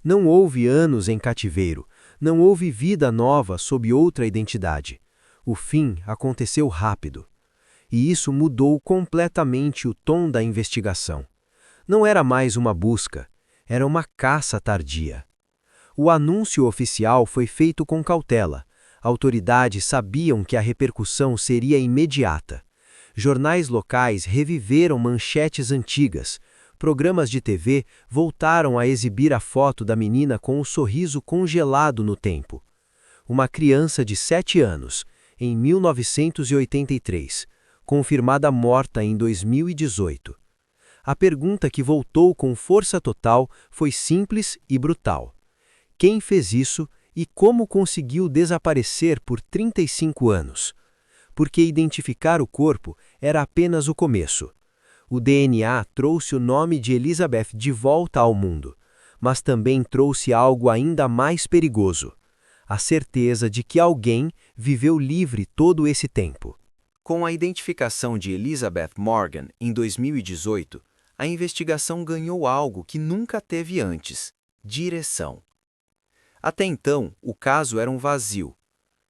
Não houve anos em cativeiro, não houve vida nova sob outra identidade. O fim aconteceu rápido. E isso mudou completamente o tom da investigação. Não era mais uma busca, era uma caça tardia. O anúncio oficial foi feito com cautela. Autoridades sabiam que a repercussão seria imediata. Jornais locais reviveram manchetes antigas. Programas de TV voltaram a exibir a foto da menina com o sorriso congelado no tempo. Uma criança de 7 anos, em 1983, confirmada morta em 2018. A pergunta que voltou com força total foi simples e brutal: quem fez isso e como conseguiu desaparecer por 35 anos? Porque identificar o corpo era apenas o começo. O DNA trouxe o nome de Elizabeth de volta ao mundo, mas também trouxe algo ainda mais perigoso: a certeza de que alguém viveu livre todo esse tempo. Com a identificação de Elizabeth Morgan em 2018, a investigação ganhou algo que nunca teve antes: direção. Até então, o caso era um vazio.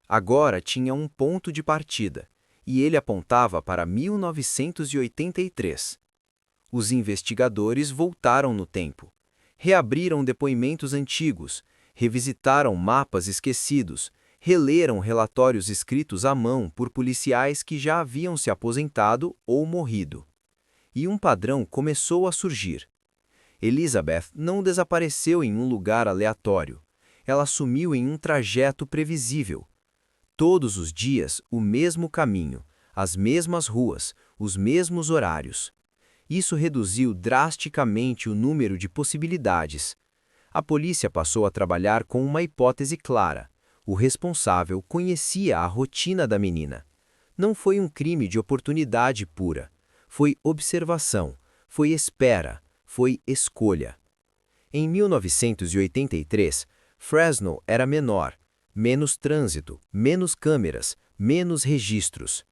Agora tinha um ponto de partida, e ele apontava para 1983. Os investigadores voltaram no tempo, reabriram depoimentos antigos, revisitaram mapas esquecidos, releram relatórios escritos à mão por policiais que já haviam se aposentado ou morrido. E um padrão começou a surgir. Elizabeth não desapareceu em um lugar aleatório. Ela sumiu em um trajeto previsível. Todos os dias, o mesmo caminho, as mesmas ruas, os mesmos horários. Isso reduziu drasticamente o número de possibilidades. A polícia passou a trabalhar com uma hipótese clara: o responsável conhecia a rotina da menina. Não foi um crime de oportunidade pura. Foi observação, foi espera, foi escolha. Em 1983, Fresno era menor, menos trânsito, menos câmeras, menos registros.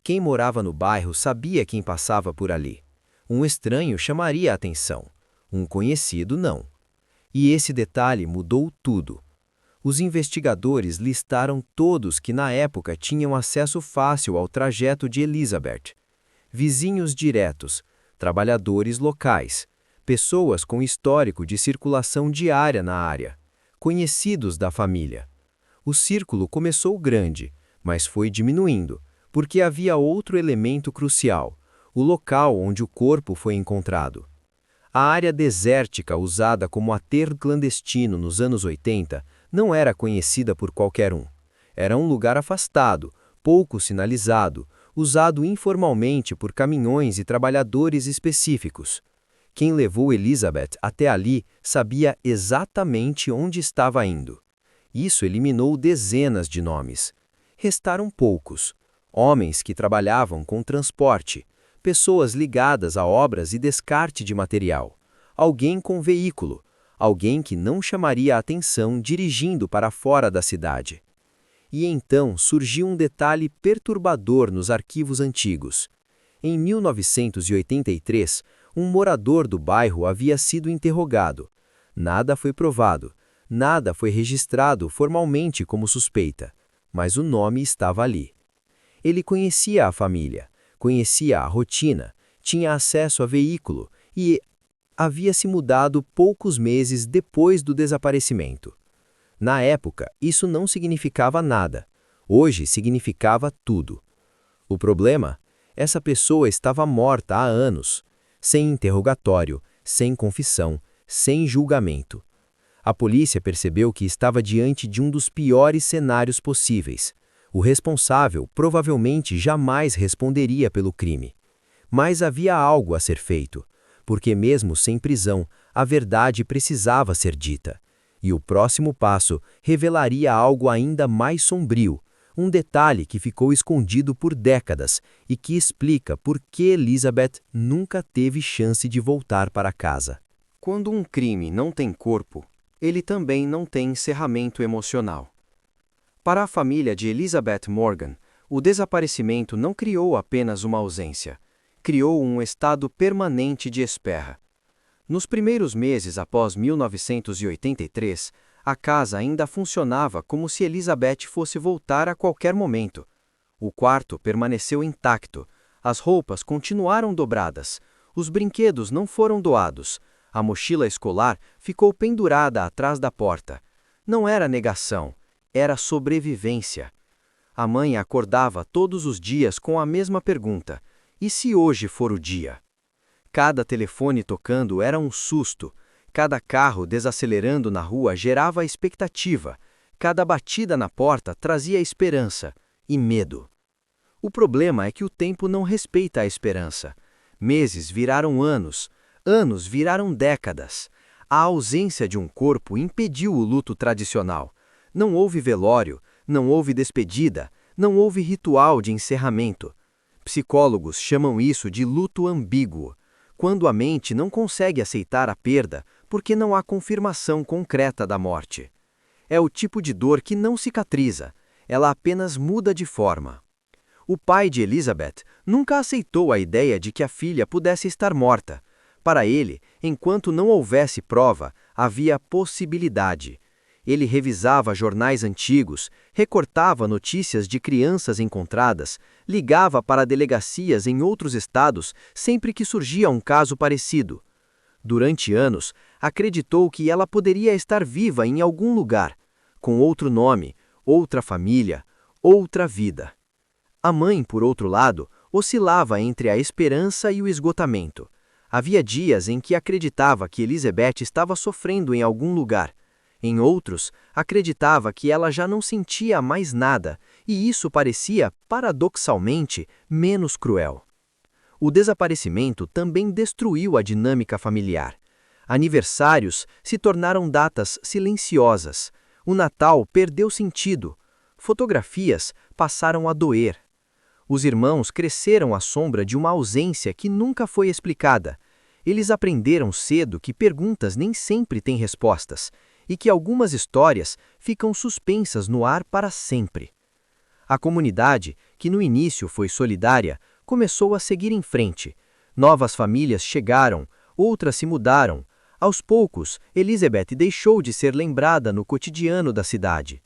Quem morava no bairro sabia quem passava por ali. Um estranho chamaria a atenção, um conhecido não. E esse detalhe mudou tudo. Os investigadores listaram todos que na época tinham acesso fácil ao trajeto de Elizabeth. Vizinhos diretos, trabalhadores locais, pessoas com histórico de circulação diária na área, conhecidos da família. O círculo começou grande, mas foi diminuindo, porque havia outro elemento crucial: o local onde o corpo foi encontrado. A área desértica usada como aterro clandestino nos anos 80 não era conhecida por qualquer um. Era um lugar afastado, pouco sinalizado, usado informalmente por caminhões e trabalhadores específicos. Quem levou Elizabeth até ali sabia exatamente onde estava indo. Isso eliminou dezenas de nomes. Restaram poucos: homens que trabalhavam com transporte, pessoas ligadas a obras e descarte de material, alguém com veículo, alguém que não chamaria a atenção dirigindo para fora da cidade. E então surgiu um detalhe perturbador nos arquivos antigos. Em 1983, um morador do bairro havia sido interrogado. Nada foi provado, nada foi registrado formalmente como suspeita, mas o nome estava ali. Ele conhecia a família, conhecia a rotina, tinha acesso a veículo e havia se mudado poucos meses depois do desaparecimento. Na época, isso não significava nada. Hoje significava tudo. O problema? Essa pessoa estava morta há anos, sem interrogatório, sem confissão, sem julgamento. A polícia percebeu que estava diante de um dos piores cenários possíveis. O responsável provavelmente jamais responderia pelo crime. Mas havia algo a ser feito, porque mesmo sem prisão, a verdade precisava ser dita. E o próximo passo revelaria algo ainda mais sombrio, um detalhe que ficou escondido por décadas e que explica por que Elizabeth nunca teve chance de voltar para casa. Quando um crime não tem corpo, ele também não tem encerramento emocional. Para a família de Elizabeth Morgan, o desaparecimento não criou apenas uma ausência, criou um estado permanente de espera. Nos primeiros meses após 1983, a casa ainda funcionava como se Elizabeth fosse voltar a qualquer momento. O quarto permaneceu intacto, as roupas continuaram dobradas, os brinquedos não foram doados, a mochila escolar ficou pendurada atrás da porta. Não era negação, era sobrevivência. A mãe acordava todos os dias com a mesma pergunta: e se hoje for o dia? Cada telefone tocando era um susto, cada carro desacelerando na rua gerava expectativa, cada batida na porta trazia esperança e medo. O problema é que o tempo não respeita a esperança. Meses viraram anos, anos viraram décadas. A ausência de um corpo impediu o luto tradicional. Não houve velório, não houve despedida, não houve ritual de encerramento. Psicólogos chamam isso de luto ambíguo, quando a mente não consegue aceitar a perda porque não há confirmação concreta da morte. É o tipo de dor que não cicatriza, ela apenas muda de forma. O pai de Elizabeth nunca aceitou a ideia de que a filha pudesse estar morta. Para ele, enquanto não houvesse prova, havia possibilidade. Ele revisava jornais antigos, recortava notícias de crianças encontradas, ligava para delegacias em outros estados sempre que surgia um caso parecido. Durante anos, acreditou que ela poderia estar viva em algum lugar, com outro nome, outra família, outra vida. A mãe, por outro lado, oscilava entre a esperança e o esgotamento. Havia dias em que acreditava que Elizabeth estava sofrendo em algum lugar. Em outros, acreditava que ela já não sentia mais nada, e isso parecia, paradoxalmente, menos cruel. O desaparecimento também destruiu a dinâmica familiar. Aniversários se tornaram datas silenciosas. O Natal perdeu sentido. Fotografias passaram a doer. Os irmãos cresceram à sombra de uma ausência que nunca foi explicada. Eles aprenderam cedo que perguntas nem sempre têm respostas, e que algumas histórias ficam suspensas no ar para sempre. A comunidade, que no início foi solidária, começou a seguir em frente. Novas famílias chegaram, outras se mudaram. Aos poucos, Elizabeth deixou de ser lembrada no cotidiano da cidade.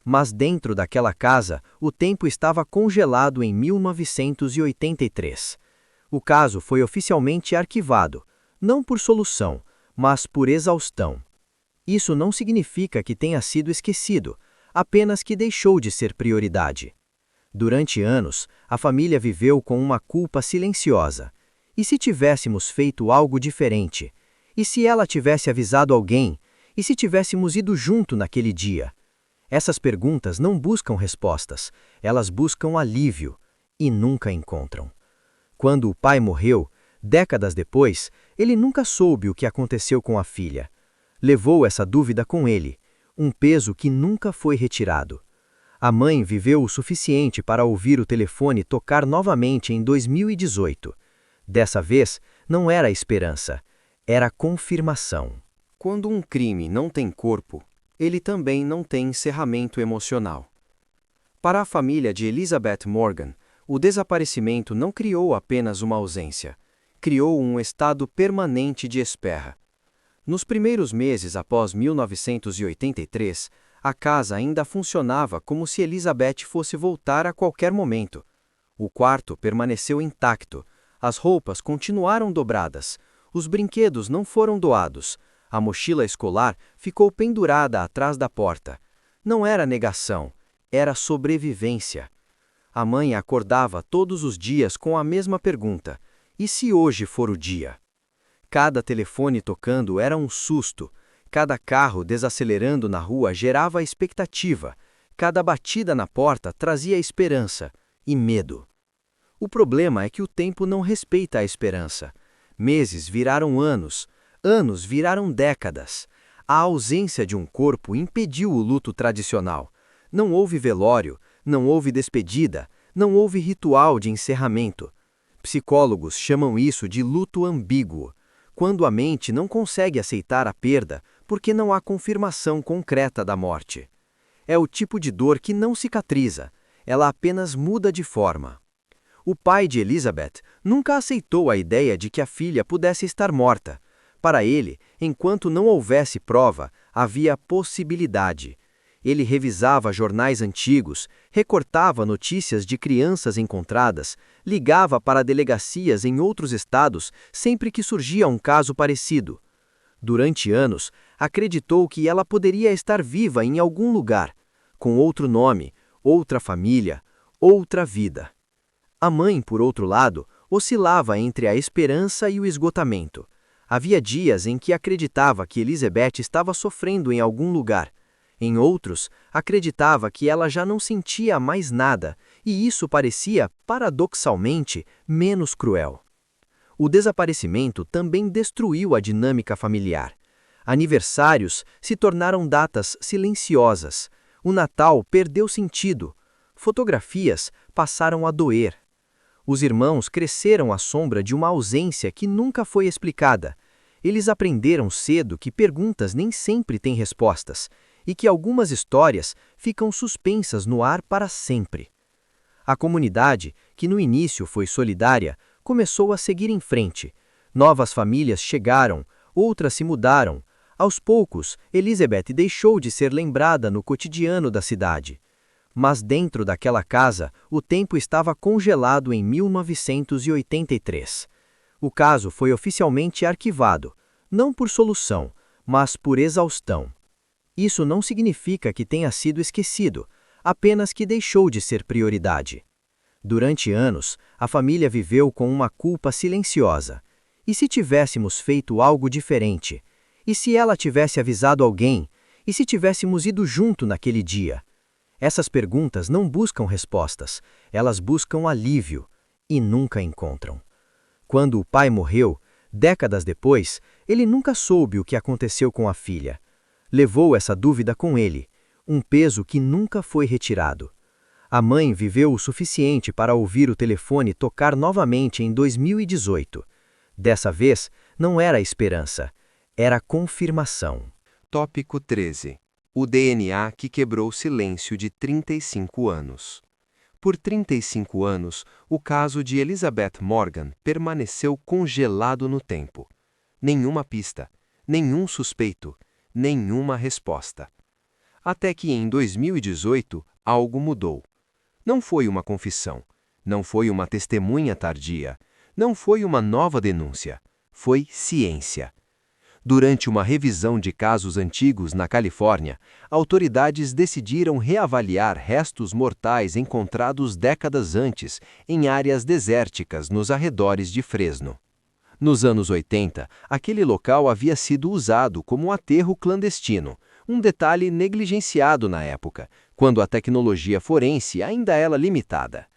Mas dentro daquela casa, o tempo estava congelado em 1983. O caso foi oficialmente arquivado, não por solução, mas por exaustão. Isso não significa que tenha sido esquecido, apenas que deixou de ser prioridade. Durante anos, a família viveu com uma culpa silenciosa. E se tivéssemos feito algo diferente? E se ela tivesse avisado alguém? E se tivéssemos ido junto naquele dia? Essas perguntas não buscam respostas, elas buscam alívio e nunca encontram. Quando o pai morreu, décadas depois, ele nunca soube o que aconteceu com a filha. Levou essa dúvida com ele, um peso que nunca foi retirado. A mãe viveu o suficiente para ouvir o telefone tocar novamente em 2018. Dessa vez, não era esperança, era confirmação. Quando um crime não tem corpo, ele também não tem encerramento emocional. Para a família de Elizabeth Morgan, o desaparecimento não criou apenas uma ausência, criou um estado permanente de espera. Nos primeiros meses após 1983, a casa ainda funcionava como se Elizabeth fosse voltar a qualquer momento. O quarto permaneceu intacto, as roupas continuaram dobradas, os brinquedos não foram doados, a mochila escolar ficou pendurada atrás da porta. Não era negação, era sobrevivência. A mãe acordava todos os dias com a mesma pergunta: e se hoje for o dia? Cada telefone tocando era um susto, cada carro desacelerando na rua gerava expectativa, cada batida na porta trazia esperança e medo. O problema é que o tempo não respeita a esperança. Meses viraram anos, anos viraram décadas. A ausência de um corpo impediu o luto tradicional. Não houve velório, não houve despedida, não houve ritual de encerramento. Psicólogos chamam isso de luto ambíguo, quando a mente não consegue aceitar a perda porque não há confirmação concreta da morte. É o tipo de dor que não cicatriza, ela apenas muda de forma. O pai de Elizabeth nunca aceitou a ideia de que a filha pudesse estar morta. Para ele, enquanto não houvesse prova, havia possibilidade. Ele revisava jornais antigos, recortava notícias de crianças encontradas, ligava para delegacias em outros estados sempre que surgia um caso parecido. Durante anos, acreditou que ela poderia estar viva em algum lugar, com outro nome, outra família, outra vida. A mãe, por outro lado, oscilava entre a esperança e o esgotamento. Havia dias em que acreditava que Elizabeth estava sofrendo em algum lugar. Em outros, acreditava que ela já não sentia mais nada, e isso parecia, paradoxalmente, menos cruel. O desaparecimento também destruiu a dinâmica familiar. Aniversários se tornaram datas silenciosas. O Natal perdeu sentido. Fotografias passaram a doer. Os irmãos cresceram à sombra de uma ausência que nunca foi explicada. Eles aprenderam cedo que perguntas nem sempre têm respostas e que algumas histórias ficam suspensas no ar para sempre. A comunidade, que no início foi solidária, começou a seguir em frente. Novas famílias chegaram, outras se mudaram. Aos poucos, Elizabeth deixou de ser lembrada no cotidiano da cidade. Mas dentro daquela casa, o tempo estava congelado em 1983. O caso foi oficialmente arquivado, não por solução, mas por exaustão. Isso não significa que tenha sido esquecido, apenas que deixou de ser prioridade. Durante anos, a família viveu com uma culpa silenciosa. E se tivéssemos feito algo diferente? E se ela tivesse avisado alguém? E se tivéssemos ido junto naquele dia? Essas perguntas não buscam respostas, elas buscam alívio e nunca encontram. Quando o pai morreu, décadas depois, ele nunca soube o que aconteceu com a filha. Levou essa dúvida com ele, um peso que nunca foi retirado. A mãe viveu o suficiente para ouvir o telefone tocar novamente em 2018. Dessa vez, não era esperança, era confirmação. Tópico 13. O DNA que quebrou o silêncio de 35 anos. Por 35 anos, o caso de Elizabeth Morgan permaneceu congelado no tempo. Nenhuma pista, nenhum suspeito, nenhuma resposta. Até que em 2018, algo mudou. Não foi uma confissão, não foi uma testemunha tardia, não foi uma nova denúncia, foi ciência. Durante uma revisão de casos antigos na Califórnia, autoridades decidiram reavaliar restos mortais encontrados décadas antes em áreas desérticas nos arredores de Fresno. Nos anos 80, aquele local havia sido usado como aterro clandestino, um detalhe negligenciado na época, quando a tecnologia forense ainda era limitada.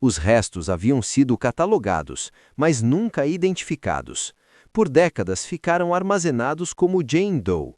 Os restos haviam sido catalogados, mas nunca identificados. Por décadas ficaram armazenados como Jane Doe.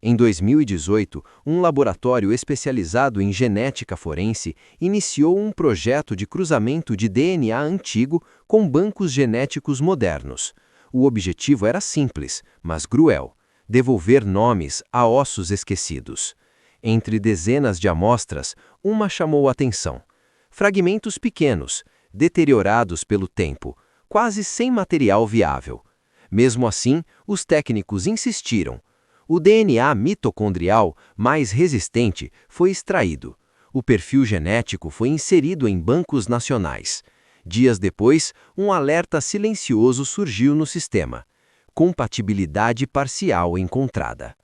Em 2018, um laboratório especializado em genética forense iniciou um projeto de cruzamento de DNA antigo com bancos genéticos modernos. O objetivo era simples, mas cruel: devolver nomes a ossos esquecidos. Entre dezenas de amostras, uma chamou a atenção. Fragmentos pequenos, deteriorados pelo tempo, quase sem material viável. Mesmo assim, os técnicos insistiram. O DNA mitocondrial, mais resistente, foi extraído. O perfil genético foi inserido em bancos nacionais. Dias depois, um alerta silencioso surgiu no sistema: compatibilidade parcial encontrada.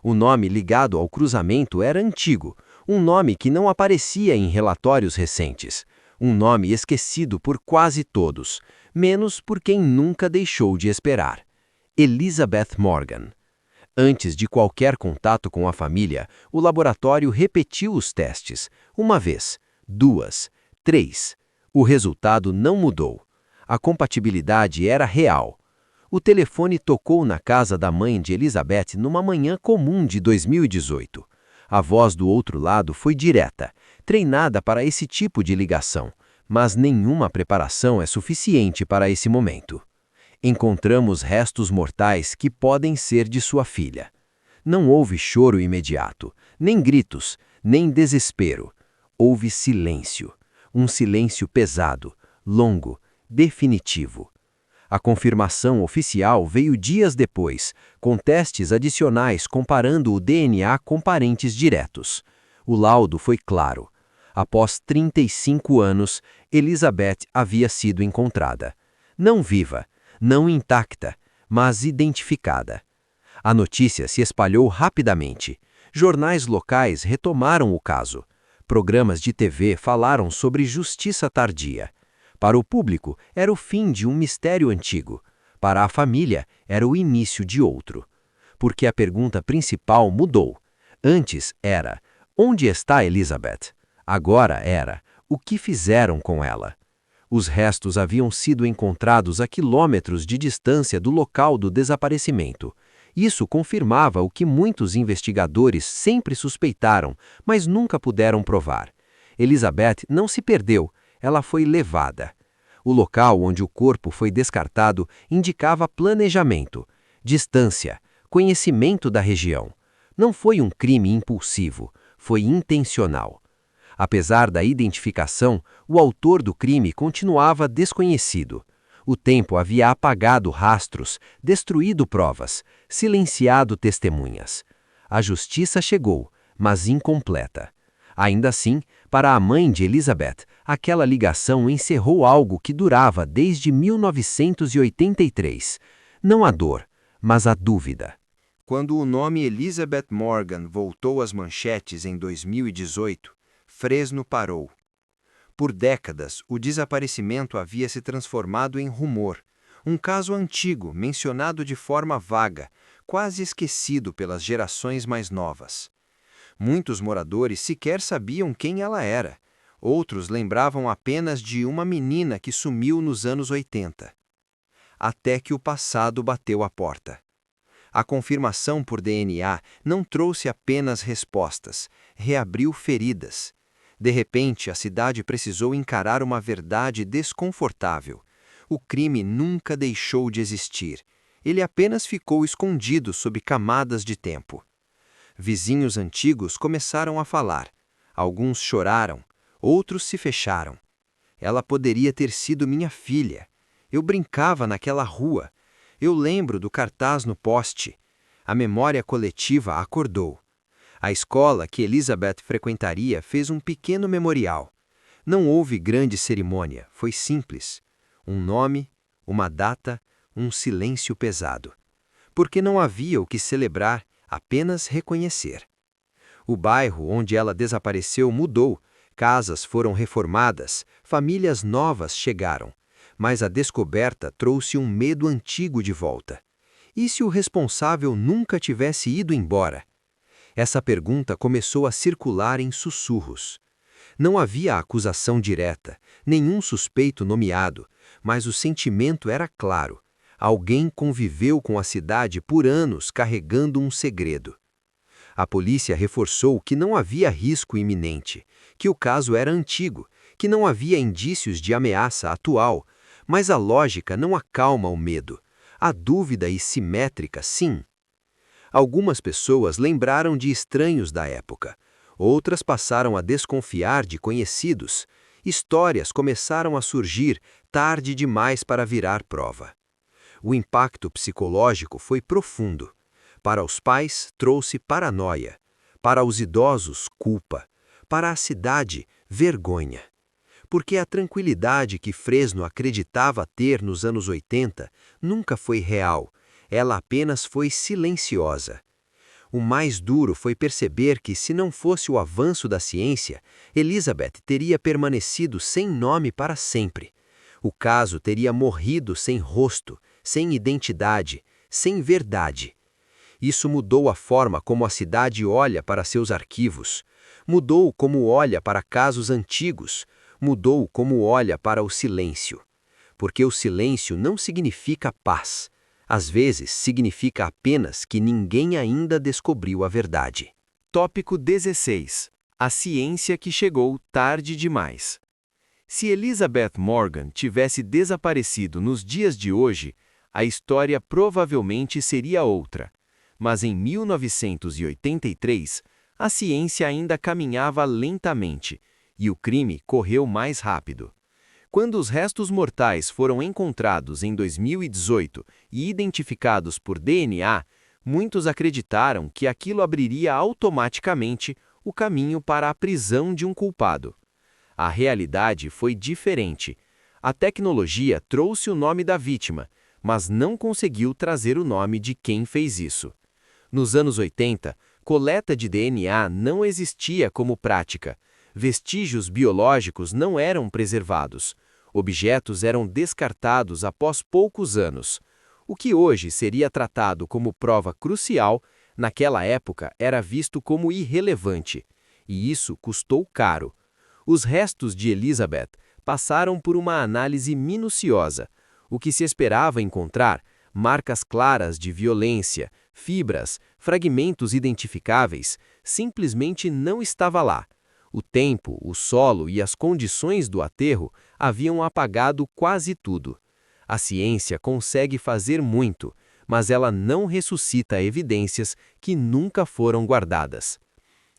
O nome ligado ao cruzamento era antigo, um nome que não aparecia em relatórios recentes. Um nome esquecido por quase todos, menos por quem nunca deixou de esperar: Elizabeth Morgan. Antes de qualquer contato com a família, o laboratório repetiu os testes, uma vez, duas, três. O resultado não mudou. A compatibilidade era real. O telefone tocou na casa da mãe de Elizabeth numa manhã comum de 2018. A voz do outro lado foi direta, treinada para esse tipo de ligação, mas nenhuma preparação é suficiente para esse momento. Encontramos restos mortais que podem ser de sua filha. Não houve choro imediato, nem gritos, nem desespero. Houve silêncio. Um silêncio pesado, longo, definitivo. A confirmação oficial veio dias depois, com testes adicionais comparando o DNA com parentes diretos. O laudo foi claro. Após 35 anos, Elizabeth havia sido encontrada. Não viva, não intacta, mas identificada. A notícia se espalhou rapidamente. Jornais locais retomaram o caso. Programas de TV falaram sobre justiça tardia. Para o público, era o fim de um mistério antigo. Para a família, era o início de outro. Porque a pergunta principal mudou. Antes era: onde está Elizabeth? Agora era: o que fizeram com ela? Os restos haviam sido encontrados a quilômetros de distância do local do desaparecimento. Isso confirmava o que muitos investigadores sempre suspeitaram, mas nunca puderam provar. Elizabeth não se perdeu, ela foi levada. O local onde o corpo foi descartado indicava planejamento, distância, conhecimento da região. Não foi um crime impulsivo, foi intencional. Apesar da identificação, o autor do crime continuava desconhecido. O tempo havia apagado rastros, destruído provas, silenciado testemunhas. A justiça chegou, mas incompleta. Ainda assim, para a mãe de Elizabeth, aquela ligação encerrou algo que durava desde 1983. Não a dor, mas a dúvida. Quando o nome Elizabeth Morgan voltou às manchetes em 2018, Fresno parou. Por décadas, o desaparecimento havia se transformado em rumor, um caso antigo mencionado de forma vaga, quase esquecido pelas gerações mais novas. Muitos moradores sequer sabiam quem ela era. Outros lembravam apenas de uma menina que sumiu nos anos 80. Até que o passado bateu à porta. A confirmação por DNA não trouxe apenas respostas, reabriu feridas. De repente, a cidade precisou encarar uma verdade desconfortável. O crime nunca deixou de existir. Ele apenas ficou escondido sob camadas de tempo. Vizinhos antigos começaram a falar. Alguns choraram, outros se fecharam. Ela poderia ter sido minha filha. Eu brincava naquela rua. Eu lembro do cartaz no poste. A memória coletiva acordou. A escola que Elizabeth frequentaria fez um pequeno memorial. Não houve grande cerimônia, foi simples. Um nome, uma data, um silêncio pesado. Porque não havia o que celebrar, apenas reconhecer. O bairro onde ela desapareceu mudou, casas foram reformadas, famílias novas chegaram. Mas a descoberta trouxe um medo antigo de volta. E se o responsável nunca tivesse ido embora? Essa pergunta começou a circular em sussurros. Não havia acusação direta, nenhum suspeito nomeado, mas o sentimento era claro. Alguém conviveu com a cidade por anos carregando um segredo. A polícia reforçou que não havia risco iminente, que o caso era antigo, que não havia indícios de ameaça atual, mas a lógica não acalma o medo. A dúvida é simétrica, sim. Algumas pessoas lembraram de estranhos da época. Outras passaram a desconfiar de conhecidos. Histórias começaram a surgir tarde demais para virar prova. O impacto psicológico foi profundo. Para os pais, trouxe paranoia. Para os idosos, culpa. Para a cidade, vergonha. Porque a tranquilidade que Fresno acreditava ter nos anos 80 nunca foi real. Ela apenas foi silenciosa. O mais duro foi perceber que, se não fosse o avanço da ciência, Elizabeth teria permanecido sem nome para sempre. O caso teria morrido sem rosto, sem identidade, sem verdade. Isso mudou a forma como a cidade olha para seus arquivos, mudou como olha para casos antigos, mudou como olha para o silêncio. Porque o silêncio não significa paz. Às vezes, significa apenas que ninguém ainda descobriu a verdade. Tópico 16. A ciência que chegou tarde demais. Se Elizabeth Morgan tivesse desaparecido nos dias de hoje, a história provavelmente seria outra. Mas em 1983, a ciência ainda caminhava lentamente e o crime correu mais rápido. Quando os restos mortais foram encontrados em 2018 e identificados por DNA, muitos acreditaram que aquilo abriria automaticamente o caminho para a prisão de um culpado. A realidade foi diferente. A tecnologia trouxe o nome da vítima, mas não conseguiu trazer o nome de quem fez isso. Nos anos 80, coleta de DNA não existia como prática. Vestígios biológicos não eram preservados. Objetos eram descartados após poucos anos. O que hoje seria tratado como prova crucial, naquela época era visto como irrelevante. E isso custou caro. Os restos de Elizabeth passaram por uma análise minuciosa. O que se esperava encontrar, marcas claras de violência, fibras, fragmentos identificáveis, simplesmente não estava lá. O tempo, o solo e as condições do aterro haviam apagado quase tudo. A ciência consegue fazer muito, mas ela não ressuscita evidências que nunca foram guardadas.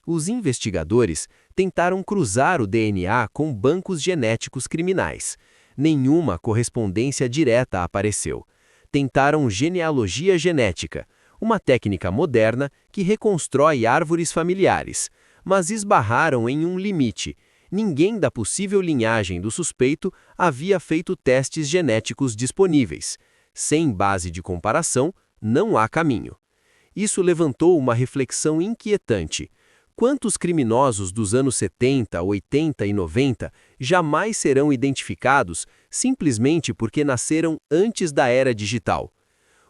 Os investigadores tentaram cruzar o DNA com bancos genéticos criminais. Nenhuma correspondência direta apareceu. Tentaram genealogia genética, uma técnica moderna que reconstrói árvores familiares, mas esbarraram em um limite. Ninguém da possível linhagem do suspeito havia feito testes genéticos disponíveis. Sem base de comparação, não há caminho. Isso levantou uma reflexão inquietante. Quantos criminosos dos anos 70, 80 e 90 jamais serão identificados simplesmente porque nasceram antes da era digital?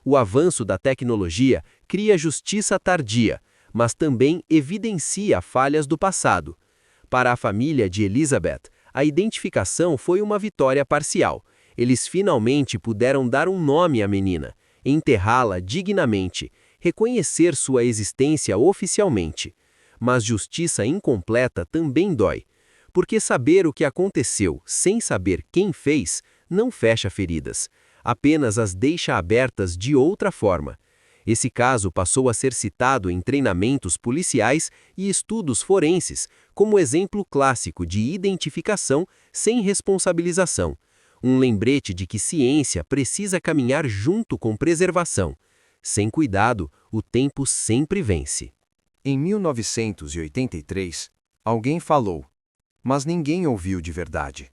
O avanço da tecnologia cria justiça tardia, mas também evidencia falhas do passado. Para a família de Elizabeth, a identificação foi uma vitória parcial. Eles finalmente puderam dar um nome à menina, enterrá-la dignamente, reconhecer sua existência oficialmente. Mas justiça incompleta também dói, porque saber o que aconteceu sem saber quem fez não fecha feridas, apenas as deixa abertas de outra forma. Esse caso passou a ser citado em treinamentos policiais e estudos forenses como exemplo clássico de identificação sem responsabilização, um lembrete de que ciência precisa caminhar junto com preservação. Sem cuidado, o tempo sempre vence. Em 1983, alguém falou, mas ninguém ouviu de verdade.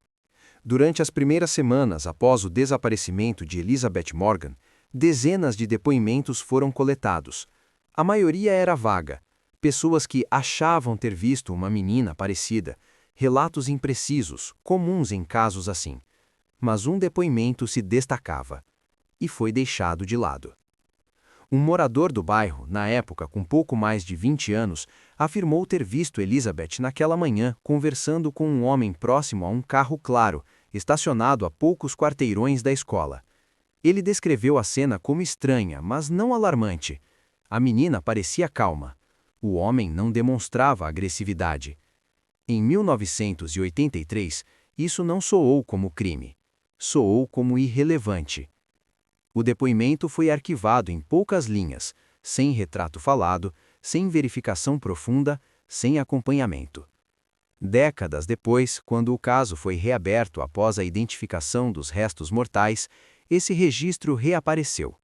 Durante as primeiras semanas após o desaparecimento de Elizabeth Morgan, dezenas de depoimentos foram coletados. A maioria era vaga, pessoas que achavam ter visto uma menina parecida, relatos imprecisos, comuns em casos assim. Mas um depoimento se destacava, e foi deixado de lado. Um morador do bairro, na época com pouco mais de 20 anos, afirmou ter visto Elizabeth naquela manhã conversando com um homem próximo a um carro claro, estacionado a poucos quarteirões da escola. Ele descreveu a cena como estranha, mas não alarmante. A menina parecia calma. O homem não demonstrava agressividade. Em 1983, isso não soou como crime. Soou como irrelevante. O depoimento foi arquivado em poucas linhas, sem retrato falado, sem verificação profunda, sem acompanhamento. Décadas depois, quando o caso foi reaberto após a identificação dos restos mortais, esse registro reapareceu.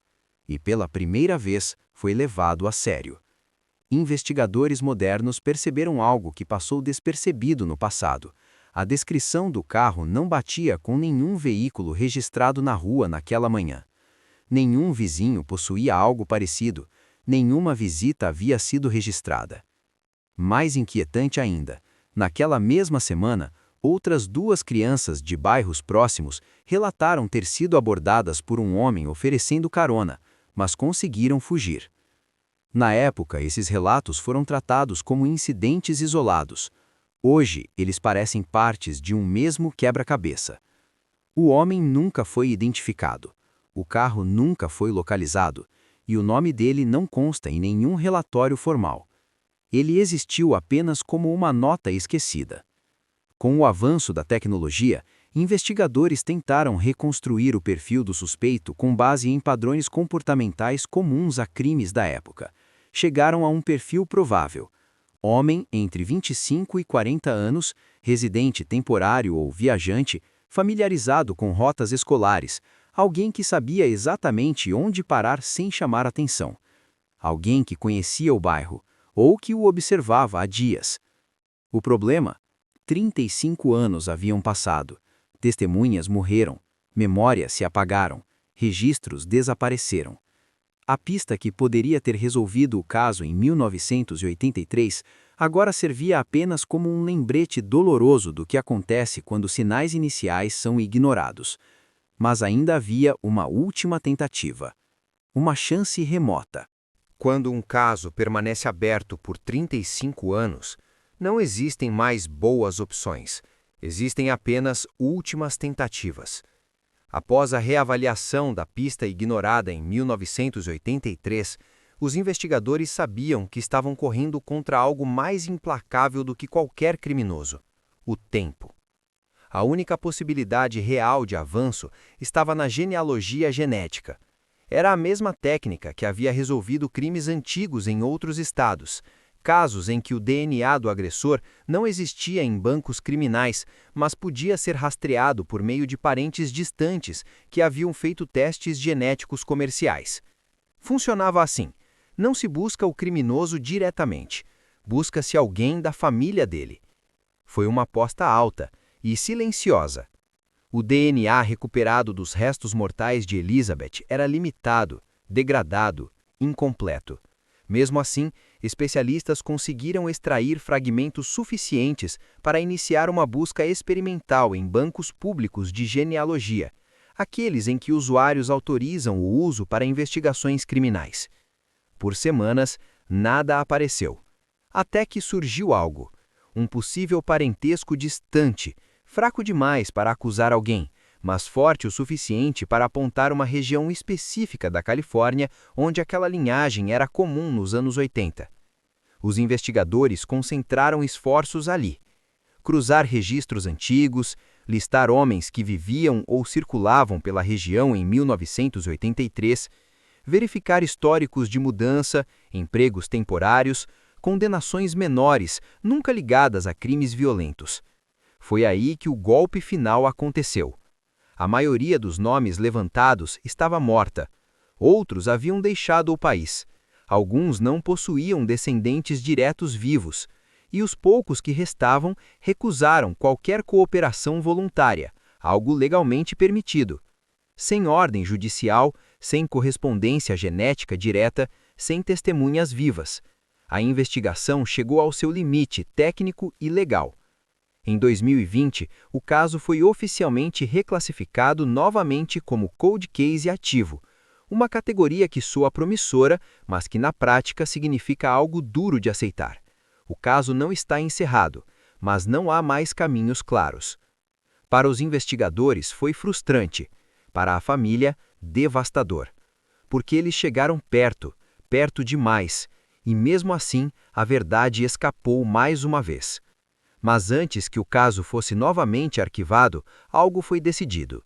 E pela primeira vez foi levado a sério. Investigadores modernos perceberam algo que passou despercebido no passado. A descrição do carro não batia com nenhum veículo registrado na rua naquela manhã. Nenhum vizinho possuía algo parecido, nenhuma visita havia sido registrada. Mais inquietante ainda, naquela mesma semana, outras 2 crianças de bairros próximos relataram ter sido abordadas por um homem oferecendo carona, mas conseguiram fugir. Na época, esses relatos foram tratados como incidentes isolados. Hoje, eles parecem partes de um mesmo quebra-cabeça. O homem nunca foi identificado. O carro nunca foi localizado, e o nome dele não consta em nenhum relatório formal. Ele existiu apenas como uma nota esquecida. Com o avanço da tecnologia, investigadores tentaram reconstruir o perfil do suspeito com base em padrões comportamentais comuns a crimes da época. Chegaram a um perfil provável: homem entre 25 e 40 anos, residente temporário ou viajante, familiarizado com rotas escolares, alguém que sabia exatamente onde parar sem chamar atenção. Alguém que conhecia o bairro, ou que o observava há dias. O problema? 35 anos haviam passado. Testemunhas morreram, memórias se apagaram, registros desapareceram. A pista que poderia ter resolvido o caso em 1983 agora servia apenas como um lembrete doloroso do que acontece quando sinais iniciais são ignorados. Mas ainda havia uma última tentativa. Uma chance remota. Quando um caso permanece aberto por 35 anos, não existem mais boas opções. Existem apenas últimas tentativas. Após a reavaliação da pista ignorada em 1983, Os investigadores sabiam que estavam correndo contra algo mais implacável do que qualquer criminoso: o tempo. A única possibilidade real de avanço estava na genealogia genética. Era a mesma técnica que havia resolvido crimes antigos em outros estados, casos em que o DNA do agressor não existia em bancos criminais, mas podia ser rastreado por meio de parentes distantes que haviam feito testes genéticos comerciais. Funcionava assim: não se busca o criminoso diretamente, busca-se alguém da família dele. Foi uma aposta alta e silenciosa. O DNA recuperado dos restos mortais de Elizabeth era limitado, degradado, incompleto. Mesmo assim, especialistas conseguiram extrair fragmentos suficientes para iniciar uma busca experimental em bancos públicos de genealogia, aqueles em que usuários autorizam o uso para investigações criminais. Por semanas, nada apareceu. Até que surgiu algo: um possível parentesco distante, fraco demais para acusar alguém, mas forte o suficiente para apontar uma região específica da Califórnia onde aquela linhagem era comum nos anos 80. Os investigadores concentraram esforços ali: cruzar registros antigos, listar homens que viviam ou circulavam pela região em 1983, verificar históricos de mudança, empregos temporários, condenações menores, nunca ligadas a crimes violentos. Foi aí que o golpe final aconteceu. A maioria dos nomes levantados estava morta. Outros haviam deixado o país. Alguns não possuíam descendentes diretos vivos. E os poucos que restavam recusaram qualquer cooperação voluntária, algo legalmente permitido. Sem ordem judicial, sem correspondência genética direta, sem testemunhas vivas. A investigação chegou ao seu limite técnico e legal. Em 2020, o caso foi oficialmente reclassificado novamente como Cold Case ativo, uma categoria que soa promissora, mas que na prática significa algo duro de aceitar. O caso não está encerrado, mas não há mais caminhos claros. Para os investigadores foi frustrante, para a família, devastador. Porque eles chegaram perto, perto demais, e mesmo assim a verdade escapou mais uma vez. Mas antes que o caso fosse novamente arquivado, algo foi decidido.